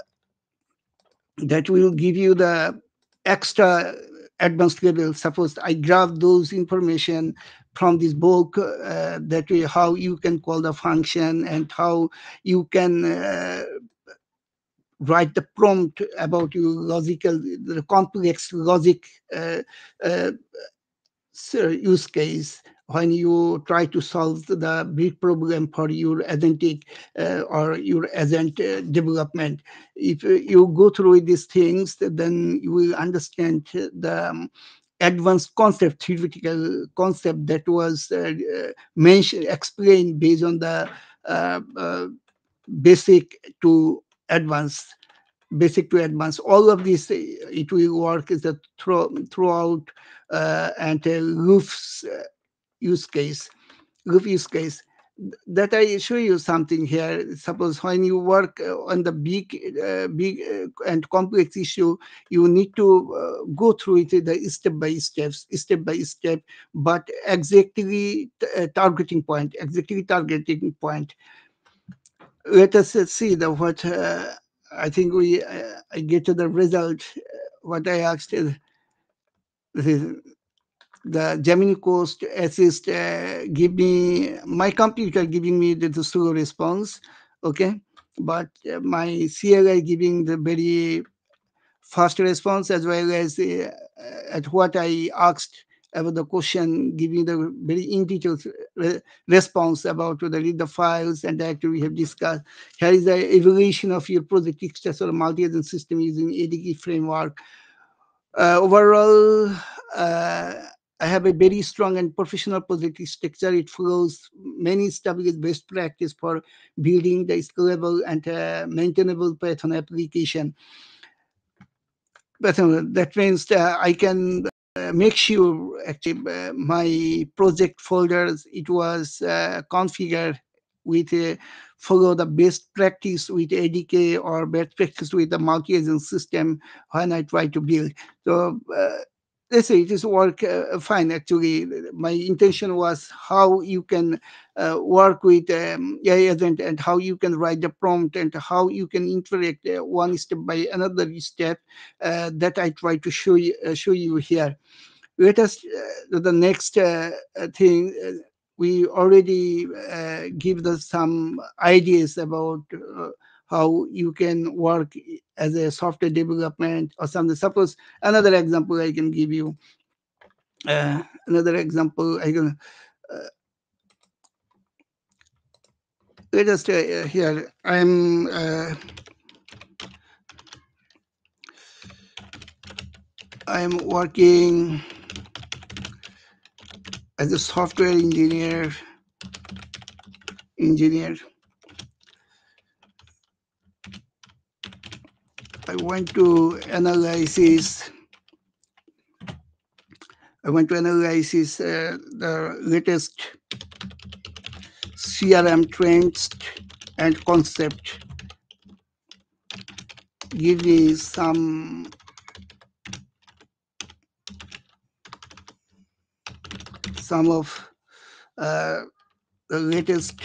B: that will give you the extra advanced level. Suppose I grab those information from this book, that way how you can call the function and how you can write the prompt about your logical, the complex logic uh, use case, when you try to solve the big problem for your agentic or your agent development. If you go through these things, then you will understand the advanced concept, theoretical concept that was mentioned, explained based on the basic to advanced, basic to advanced. All of this, it will work as a throughout and a roof's use case, roof use case. That I show you something here. Suppose when you work on the big and complex issue, you need to go through it the step by step, but exactly targeting point. Let us see the what I think we I get to the result. What I asked is this, the Gemini Coast assist give me my computer giving me the slow response, okay, but my CLI giving the very fast response, as well as at what I asked about the question, giving the very in detail response about to the read the files and that we have discussed. Here is the evaluation of your project success or multi-agent system using ADK framework. Overall, I have a very strong and professional project structure. It follows many established best practice for building the scalable and maintainable Python application. But that means I can make sure actually my project folders, it was configured with follow the best practice with ADK or best practice with the multi-agent system when I try to build. So let's say it is work fine. Actually, my intention was how you can work with AI agent and how you can write the prompt and how you can interact one step by another step that I try to show you here. Let us the next thing. We already give the some ideas about how you can work as a software development or something. Suppose another example I can give you. Another example I can let us here. I'm working as a software engineer. I went to analysis. The latest CRM trends and concept. Give me some of the latest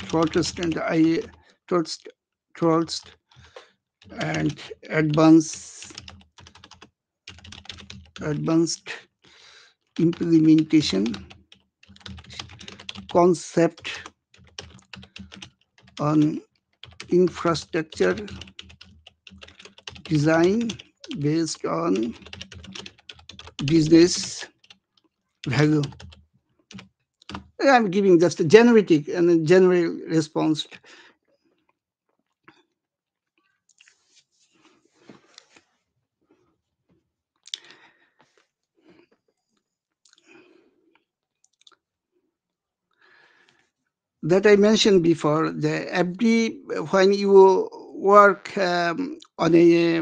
B: throttest and I throttest and advanced implementation concept on infrastructure design based on business value. I'm giving just a generic and a general response. That I mentioned before, the every when you work on a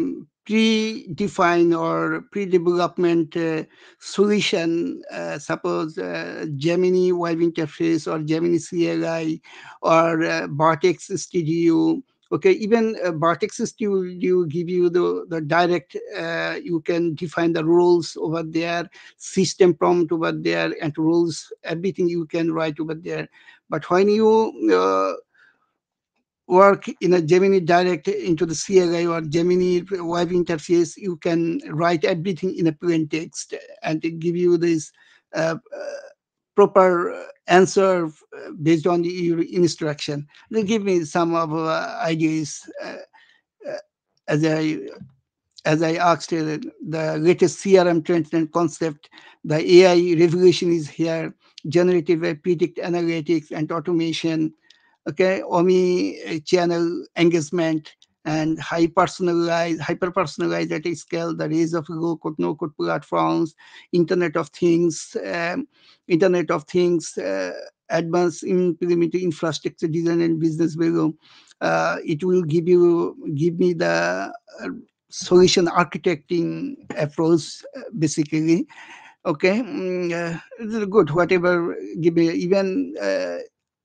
B: predefined or pre-development solution, suppose Gemini web interface or Gemini CLI or Vertex Studio. Okay, even Vertex Studio give you the direct, you can define the roles over there, system prompt over there, and rules, everything you can write over there. But when you work in a Gemini direct into the CLI or Gemini web interface, you can write everything in a plain text and it give you this proper answer based on your instruction. They give me some of ideas. as I as I asked, the latest CRM trends and concept, the AI revolution is here, generative predict analytics and automation, okay, omni channel engagement and hyper personalized at a scale, the rise of low code, no code platforms, Internet of Things, Internet of Things, advanced implemented infrastructure design and business value. It will give me the solution architecting approach, basically. Okay, this is good. Whatever give me, even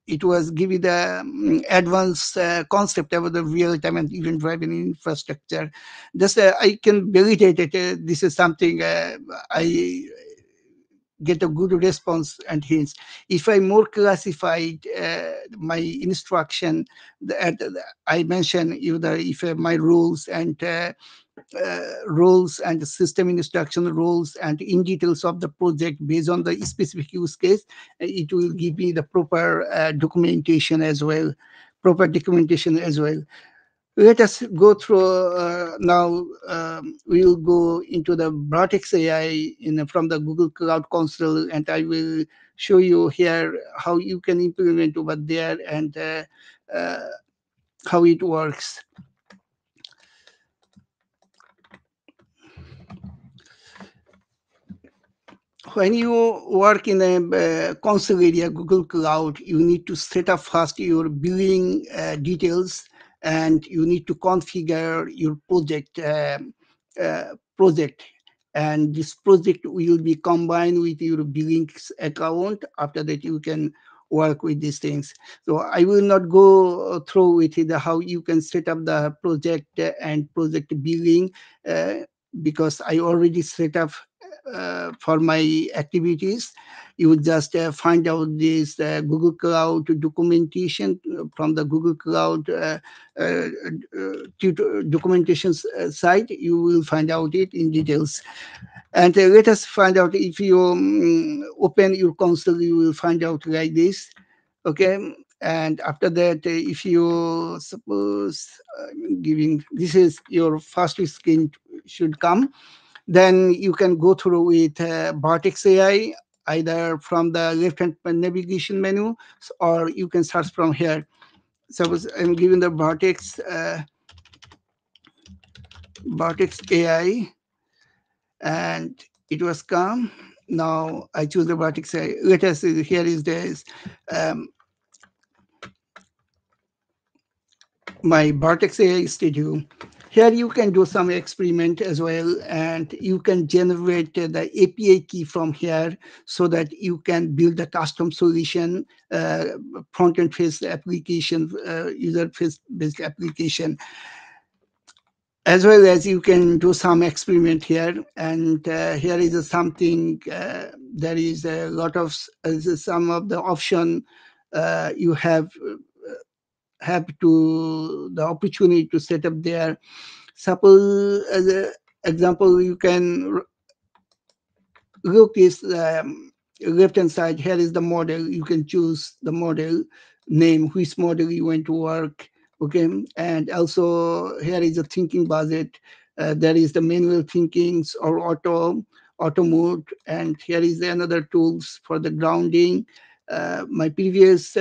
B: it was give you the advanced concept about the real time and event driven infrastructure. Just I can validate it. This is something I get a good response and hints. If I more classified my instruction, I mention either if my rules and system instruction rules and in details of the project based on the specific use case, it will give me the proper documentation as well, proper documentation as well. Let us go through now. We will go into the Vertex AI from the Google Cloud Console, and I will show you here how you can implement over there and uh, how it works. When you work in a console area, Google Cloud, you need to set up first your billing details, and you need to configure your project. And this project will be combined with your billing account. After that, you can work with these things. So I will not go through with it how you can set up the project and project billing, because I already set up for my activities. You would just find out this Google Cloud documentation from the Google Cloud documentation site. You will find out it in details. And let us find out, if you open your console, you will find out like this. Okay. And after that, if you suppose giving, this is your first screen should come, then you can go through with Vertex AI, either from the left-hand navigation menu, or you can search from here. Suppose I'm giving the Vertex AI, and it was come. Now I choose the Vertex AI. Let us see, here is this. Um, my Vertex AI studio. Here you can do some experiment as well, and you can generate the API key from here so that you can build a custom solution, front-end face application, user face based application. As well as you can do some experiment here, and here is something. There is a lot of some of the option you have to the opportunity to set up there. Suppose as an example, you can look this left hand side. Here is the model. You can choose the model name, which model you want to work. Okay, and also here is the thinking budget. There is the manual thinkings or auto mode, and here is another tools for the grounding. My previous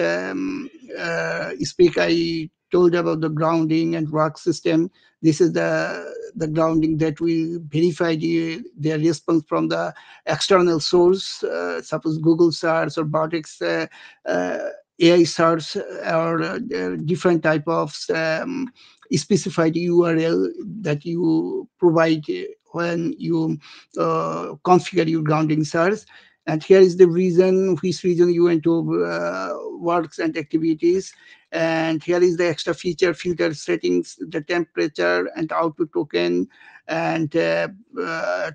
B: speak, I told about the grounding and work system. This is the grounding that will verify their response from the external source, suppose Google search or Vertex AI search, or different type of specified URL that you provide when you configure your grounding search. And here is the reason, which reason you want to works and activities. And here is the extra feature filter settings, the temperature and output token. And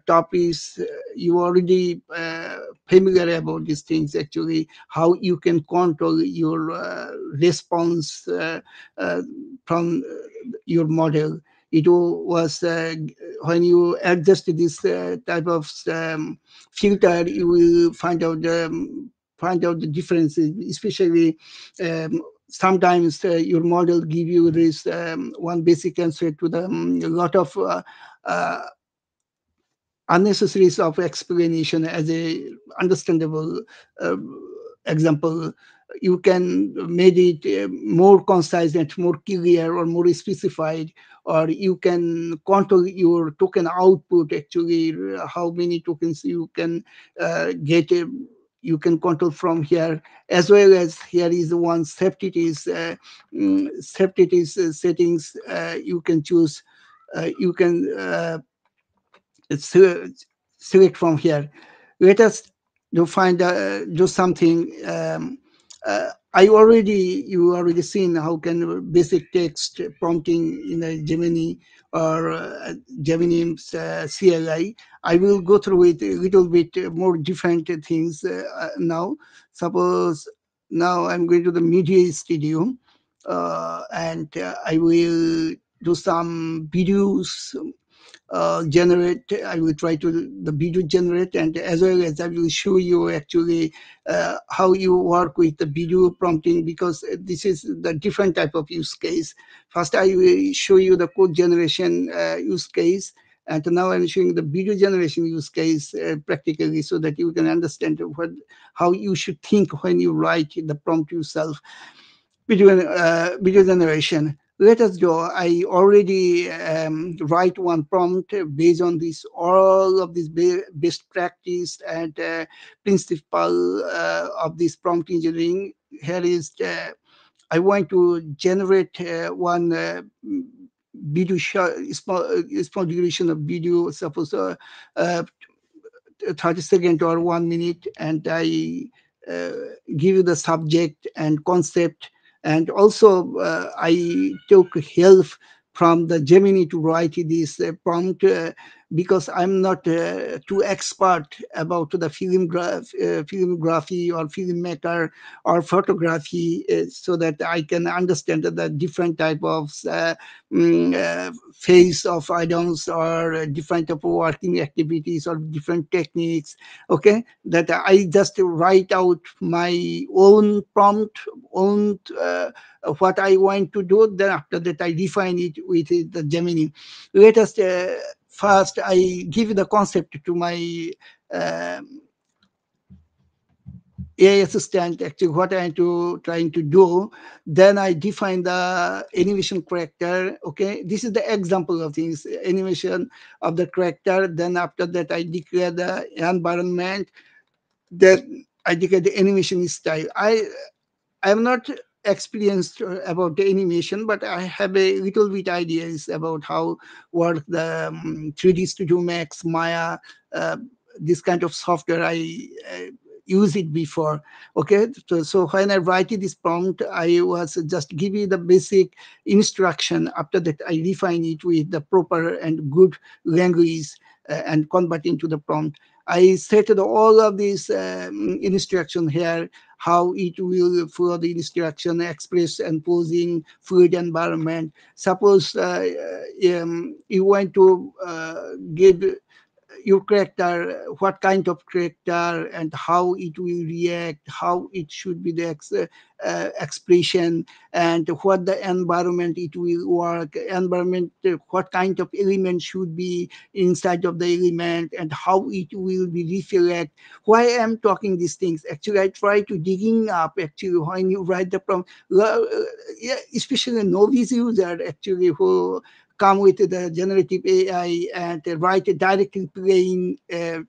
B: top is you already familiar about these things, actually, how you can control your response from your model. It was when you adjust this type of filter, you will find out the differences, especially sometimes your model give you this one basic answer to the a lot of uh, unnecessaries of explanation as a understandable uh, example. You can made it more concise and more clear or more specified, or you can control your token output actually, how many tokens you can get. You can control from here, as well as here is one safety settings you can choose. You can se- select from here. Let us do something. You already seen how can basic text prompting in a Gemini or Gemini's CLI. I will go through it a little bit more different things now. Suppose now I'm going to the Media Studio, and I will do some videos generate. I will try to the video generate, and as well as I will show you actually how you work with the video prompting, because this is the different type of use case. First I will show you the code generation use case, and now I'm showing the video generation use case practically, so that you can understand how you should think when you write the prompt yourself. Video generation. Let us go. I already write one prompt based on this all of this best practice and principle of this prompt engineering. Here is I want to generate one video shot, small duration of video, suppose uh, 30 seconds or 1 minute, and I uh, give you the subject and concept. And also I took help from the Gemini to write this prompt, because I'm not too expert about the filmography or filmmaker or photography, so that I can understand the different type of phase of items, or different type of working activities or different techniques. Okay, that I just write out my own prompt, own what I want to do. Then after that I define it with the Gemini. Let us first I give the concept to my uh, AI assistant, actually what trying to do. Then I define the animation character. Okay, this is the example of things, animation of the character. Then after that I declare the environment. Then I declare the animation style. I'm not experienced about the animation, but I have a little bit ideas about how work the 3D Studio Max, Maya, uh, this kind of software. I use it before. Okay, so when I write this prompt, I was just give you the basic instruction. After that, I refine it with the proper and good language and convert into the prompt. I set all of these instruction here, how it will follow the instruction, express and posing fluid environment. Suppose you want to give your character, what kind of character and how it will react, how it should be the expression, and what the environment it will work, environment, what kind of element should be inside of the element, and how it will be reflect. Why I'm talking these things? Actually, I try to digging up actually when you write the prompt, yeah, especially a novice user actually who come with the generative AI and write a directly plain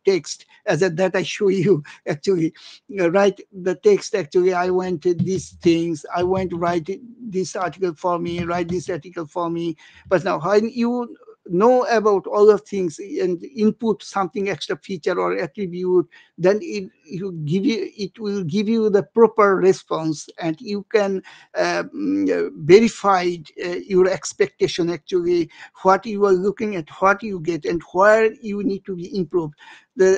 B: text as that I show you actually. Write the text actually. I want these things. I want to write this article for me. Write this article for me. But now when you know about all of things and input something extra feature or attribute, then it will give you the proper response, and you can verify your expectation actually, what you are looking at, what you get, and where you need to be improved.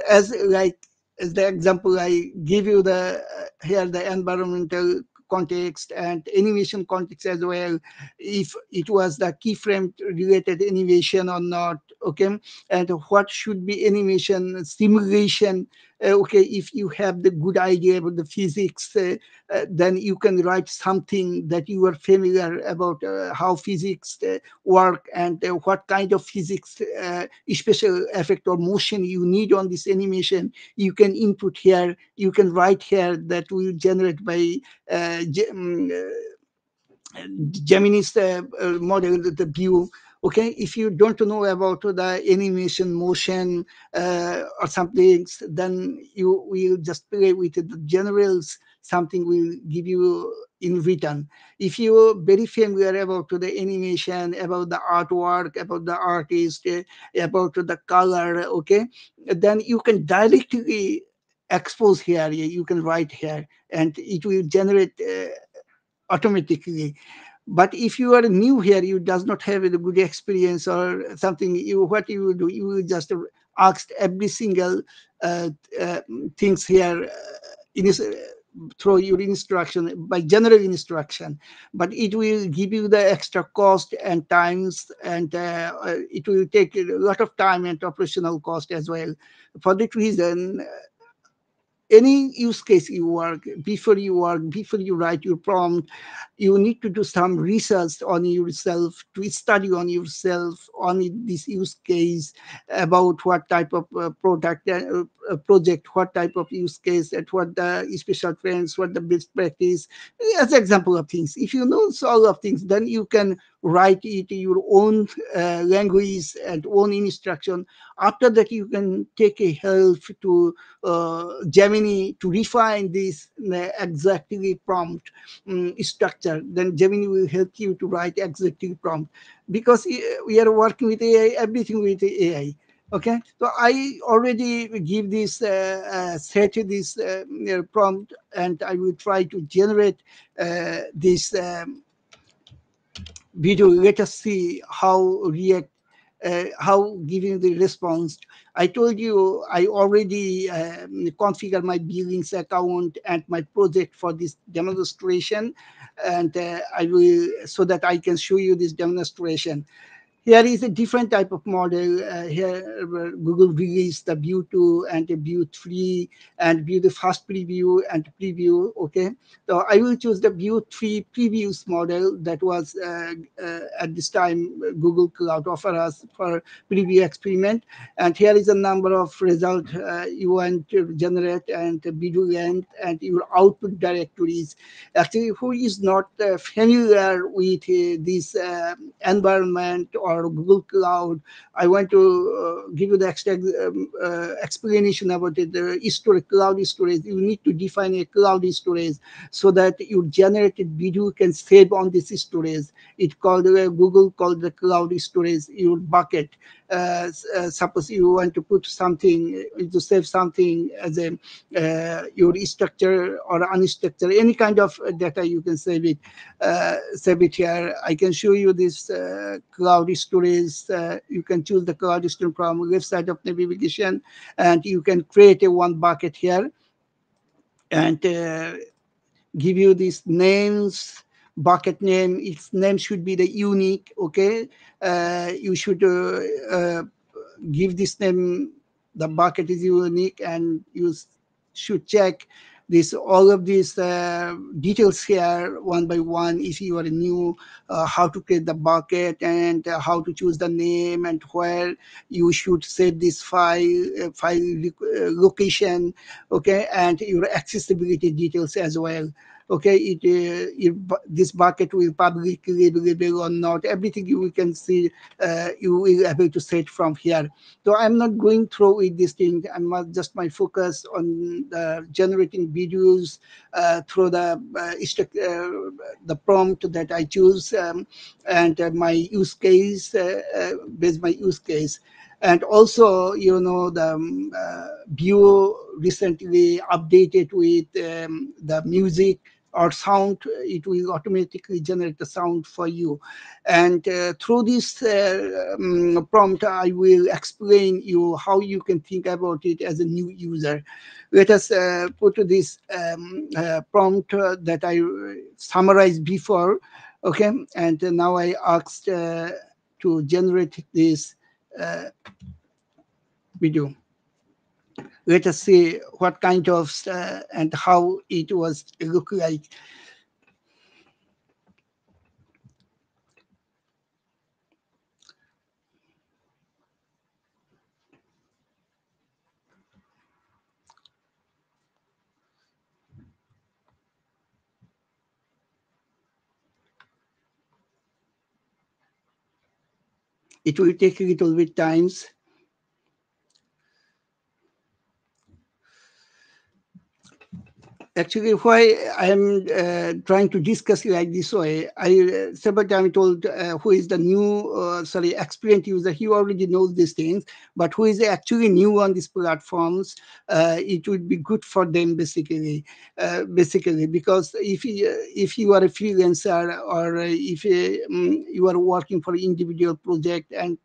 B: As the example I give you, the here the environmental context and animation context as well, if it was the keyframe related animation or not. Okay, and what should be animation simulation Okay, if you have the good idea about the physics, then you can write something that you are familiar about how physics work, and what kind of physics special effect or motion you need on this animation. You can input here, you can write here, that will generate by Gemini's model, the view. Okay, if you don't know about the animation motion or something, then you will just play with the generals. Something will give you in return. If you're very familiar about the animation, about the artwork, about the artist, about the color, okay, then you can directly expose here. You can write here, and it will generate automatically. But if you are new here, you does not have a good experience or something, you what you will do, you will just ask every single uh, uh, things here in this, through your instruction by general instruction, but it will give you the extra cost and times, and it will take a lot of time and operational cost as well. For that reason, any use case you work, before you write your prompt, you need to do some research on yourself, to study on yourself on this use case, about what type of product project, what type of use case, and what the special trends, what the best practice, as example of things. If you know all of things, then you can write it your own language and own instruction. After that, you can take a help to Gemini to refine this exactly prompt structure. Then Gemini will help you to write exactly prompt, because we are working with AI, everything with AI. Okay, so I already give this set this prompt, and I will try to generate this video. Let us see how react, how giving the response. I told you I already configure my billings account and my project for this demonstration, and I will, so that I can show you this demonstration. Here is a different type of model. Here, Google released the View 2 and the View 3, and View the fast preview and preview. Okay, so I will choose the View 3 previews model that was at this time Google Cloud offer us for preview experiment. And here is a number of result you want to generate, and the video length, and your output directories. Actually, who is not familiar with this environment or Google Cloud, I want to give you the extra explanation about it. The storage, cloud storage, you need to define a cloud storage so that your generated video can save on this storage. It called Google called the cloud storage your bucket. Suppose you want to put something to save something as a your structure or unstructured, any kind of data, you can save it here. I can show you this cloud storage. You can choose the cloud storage from left side of navigation, and you can create a one bucket here, and give you these names. Bucket name, its name should be the unique. Okay, you should give this name, the bucket is unique, and you should check this all of these details here one by one. If you are new, how to create the bucket, and how to choose the name, and where you should save this location. Okay, and your accessibility details as well. Okay, this bucket will publicly available or not, everything you can see, you will be able to set from here. So I'm not going through with this thing. I'm not just my focus on generating videos through the prompt that I choose, and my use case, based my use case. And also, the View recently updated with the music or sound. It will automatically generate the sound for you. And through this prompt, I will explain you how you can think about it as a new user. Let us put this prompt that I summarized before. Okay, and now I asked to generate this uh, video. Let us see what kind of and how it was look like. It will take a little bit times. Actually, why I am trying to discuss like this way, I several times told who is the new, experienced user, he already knows these things, but who is actually new on these platforms, it would be good for them basically, because if you are a freelancer or if you are working for individual project and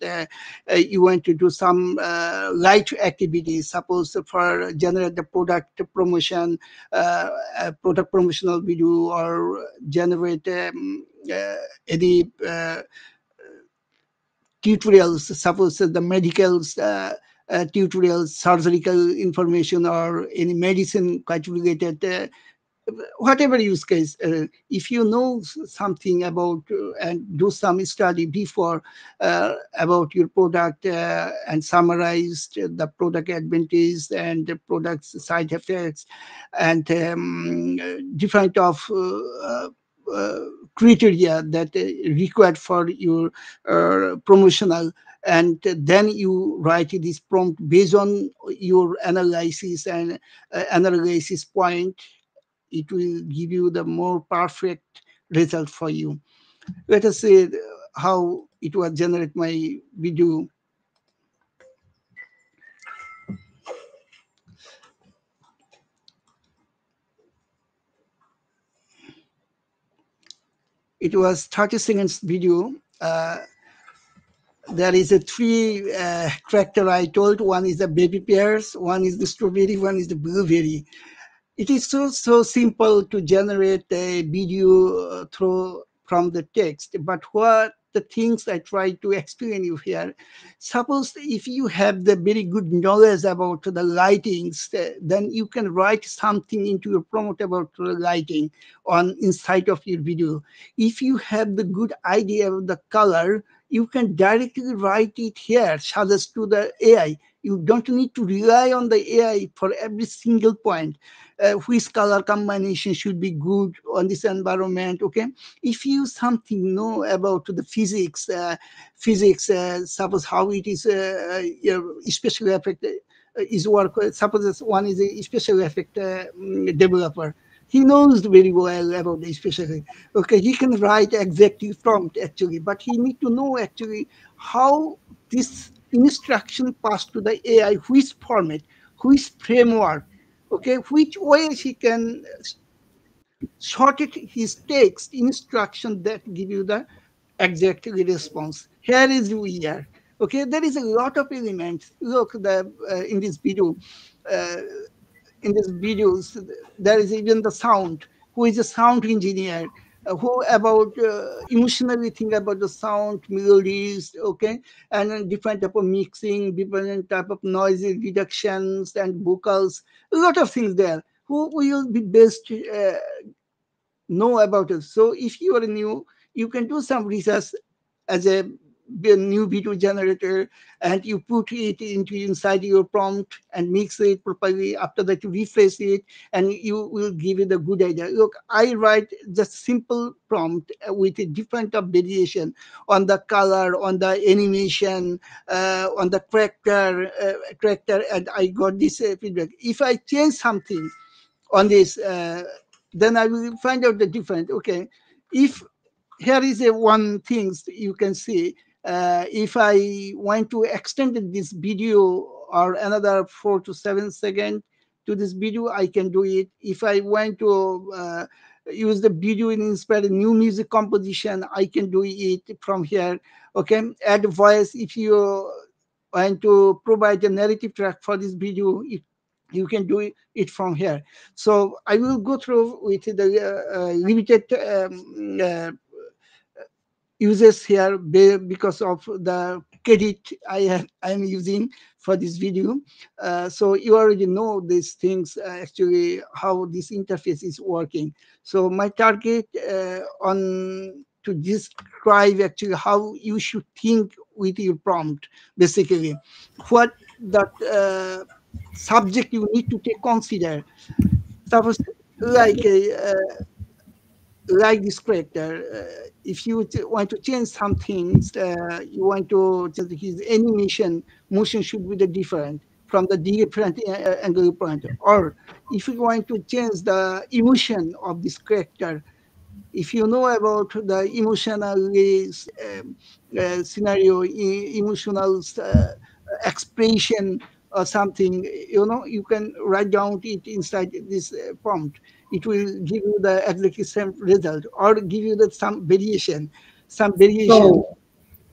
B: you want to do some light activities, suppose for generate the product promotion, a product promotional video, or generate any tutorials, suppose the medicals tutorials, surgical information, or any medicine quite related, whatever use case, if you know something about and do some study before about your product and summarized the product advantages and the product's side effects and different of uh, criteria that required for your promotional, and then you write this prompt based on your analysis and analysis point, it will give you the more perfect result for you. Let us see how it will generate my video. It was 30 seconds video. There is a three character I told. One is the baby pears, one is the strawberry, one is the blueberry. It is so simple to generate a video through from the text, but what the things I try to explain you here, suppose if you have the very good knowledge about the lightings, then you can write something into your prompt about the lighting on inside of your video. If you have the good idea of the color, you can directly write it here, suggest to the AI. You don't need to rely on the AI for every single point. Which color combination should be good on this environment, okay? If you something know about the physics, suppose how it is special effect is work, suppose one is a special effect developer, he knows very well about the special effect. Okay, he can write exactly prompt actually, but he need to know actually how this instruction passed to the AI, which format, which framework, okay, which ways he can sort it his text instruction that give you the exact response. Here is we are. Okay, there is a lot of elements. Look, the in this video, uh, in these videos, there is even the sound. Who is a sound engineer? Who about emotionally think about the sound melodies, okay, and then different type of mixing, different type of noise reductions and vocals, a lot of things there. Who will be best know about it. So if you are new, you can do some research as a new video generator, and you put it into inside your prompt and mix it properly. After that, you refresh it, and you will give it a good idea. Look, I write just simple prompt with a different of variation on the color, on the animation, on the character, and I got this feedback. If I change something on this, then I will find out the difference. Okay, if here is a one things you can see. If I want to extend this video or another 4 to 7 seconds to this video, I can do it. If I want to use the video and inspire a new music composition, I can do it from here. Okay, add voice. If you want to provide a narrative track for this video, you can do it from here. So I will go through with the limited uses here because of the credit I am using for this video. So you already know these things, actually how this interface is working. So my target on to describe actually how you should think with your prompt, basically what that subject you need to take consider. Suppose like a like this character, if you want to change some things, you want to change his animation, motion should be the different from the different angle point. Or if you want to change the emotion of this character, if you know about the emotional scenario, emotional expression or something, you can write down it inside this prompt. It will give you the exactly same result or give you the some variation, some variation.
A: So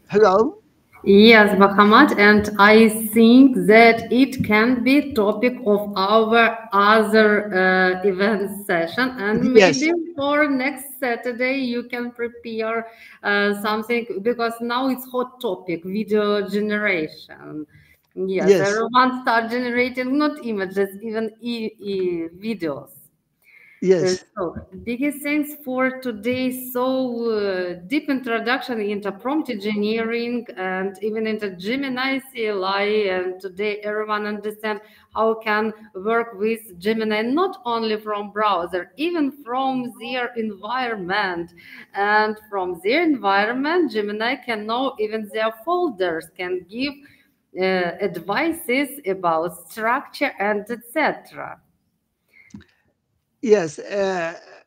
B: Hello?
A: yes, Mohammad, and I think that it can be topic of our other event session, and
B: Yes,
A: maybe for next Saturday you can prepare something because now it's hot topic, video generation. Yes,
B: yes,
A: everyone start generating not images, even videos.
B: yes,
A: So, biggest thanks for today's so deep introduction into prompt engineering and even into Gemini CLI. And today, everyone understand how can work with Gemini not only from browser, even from their environment. And from their environment, Gemini can know even their folders, can give advices about structure and etc.
B: yes.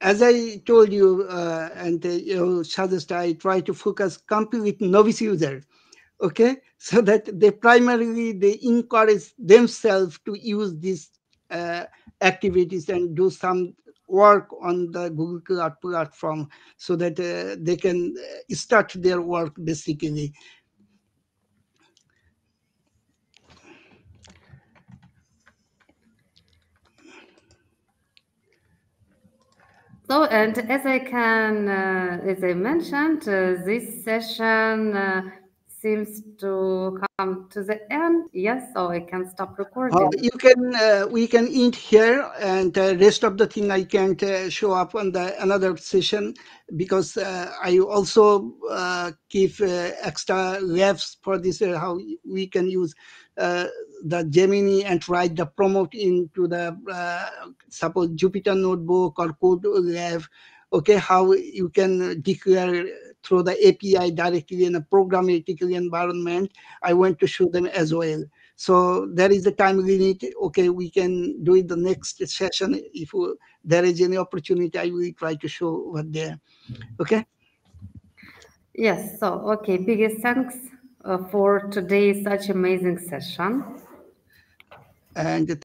B: As I told you, and you suggest I try to focus complete novice user. Okay, so that they primarily they encourage themselves to use these uh, activities and do some work on the Google Cloud platform so that they can start their work basically.
A: So, and as I mentioned, this session seems to come to the end. Yes, so I can stop recording.
B: You can we can end here, and rest of the thing I can't show up on the another session because I also give extra labs for this, how we can use uh, the Gemini and write the promote into the suppose Jupyter notebook or code lab. Okay, how you can declare through the API directly in a programmatic environment. I want to show them as well. So there is a time limit. Okay, we can do it the next session. If there is any opportunity, I will try to show what there. Okay,
A: Yes, so okay, biggest thanks for today's such amazing session.
B: and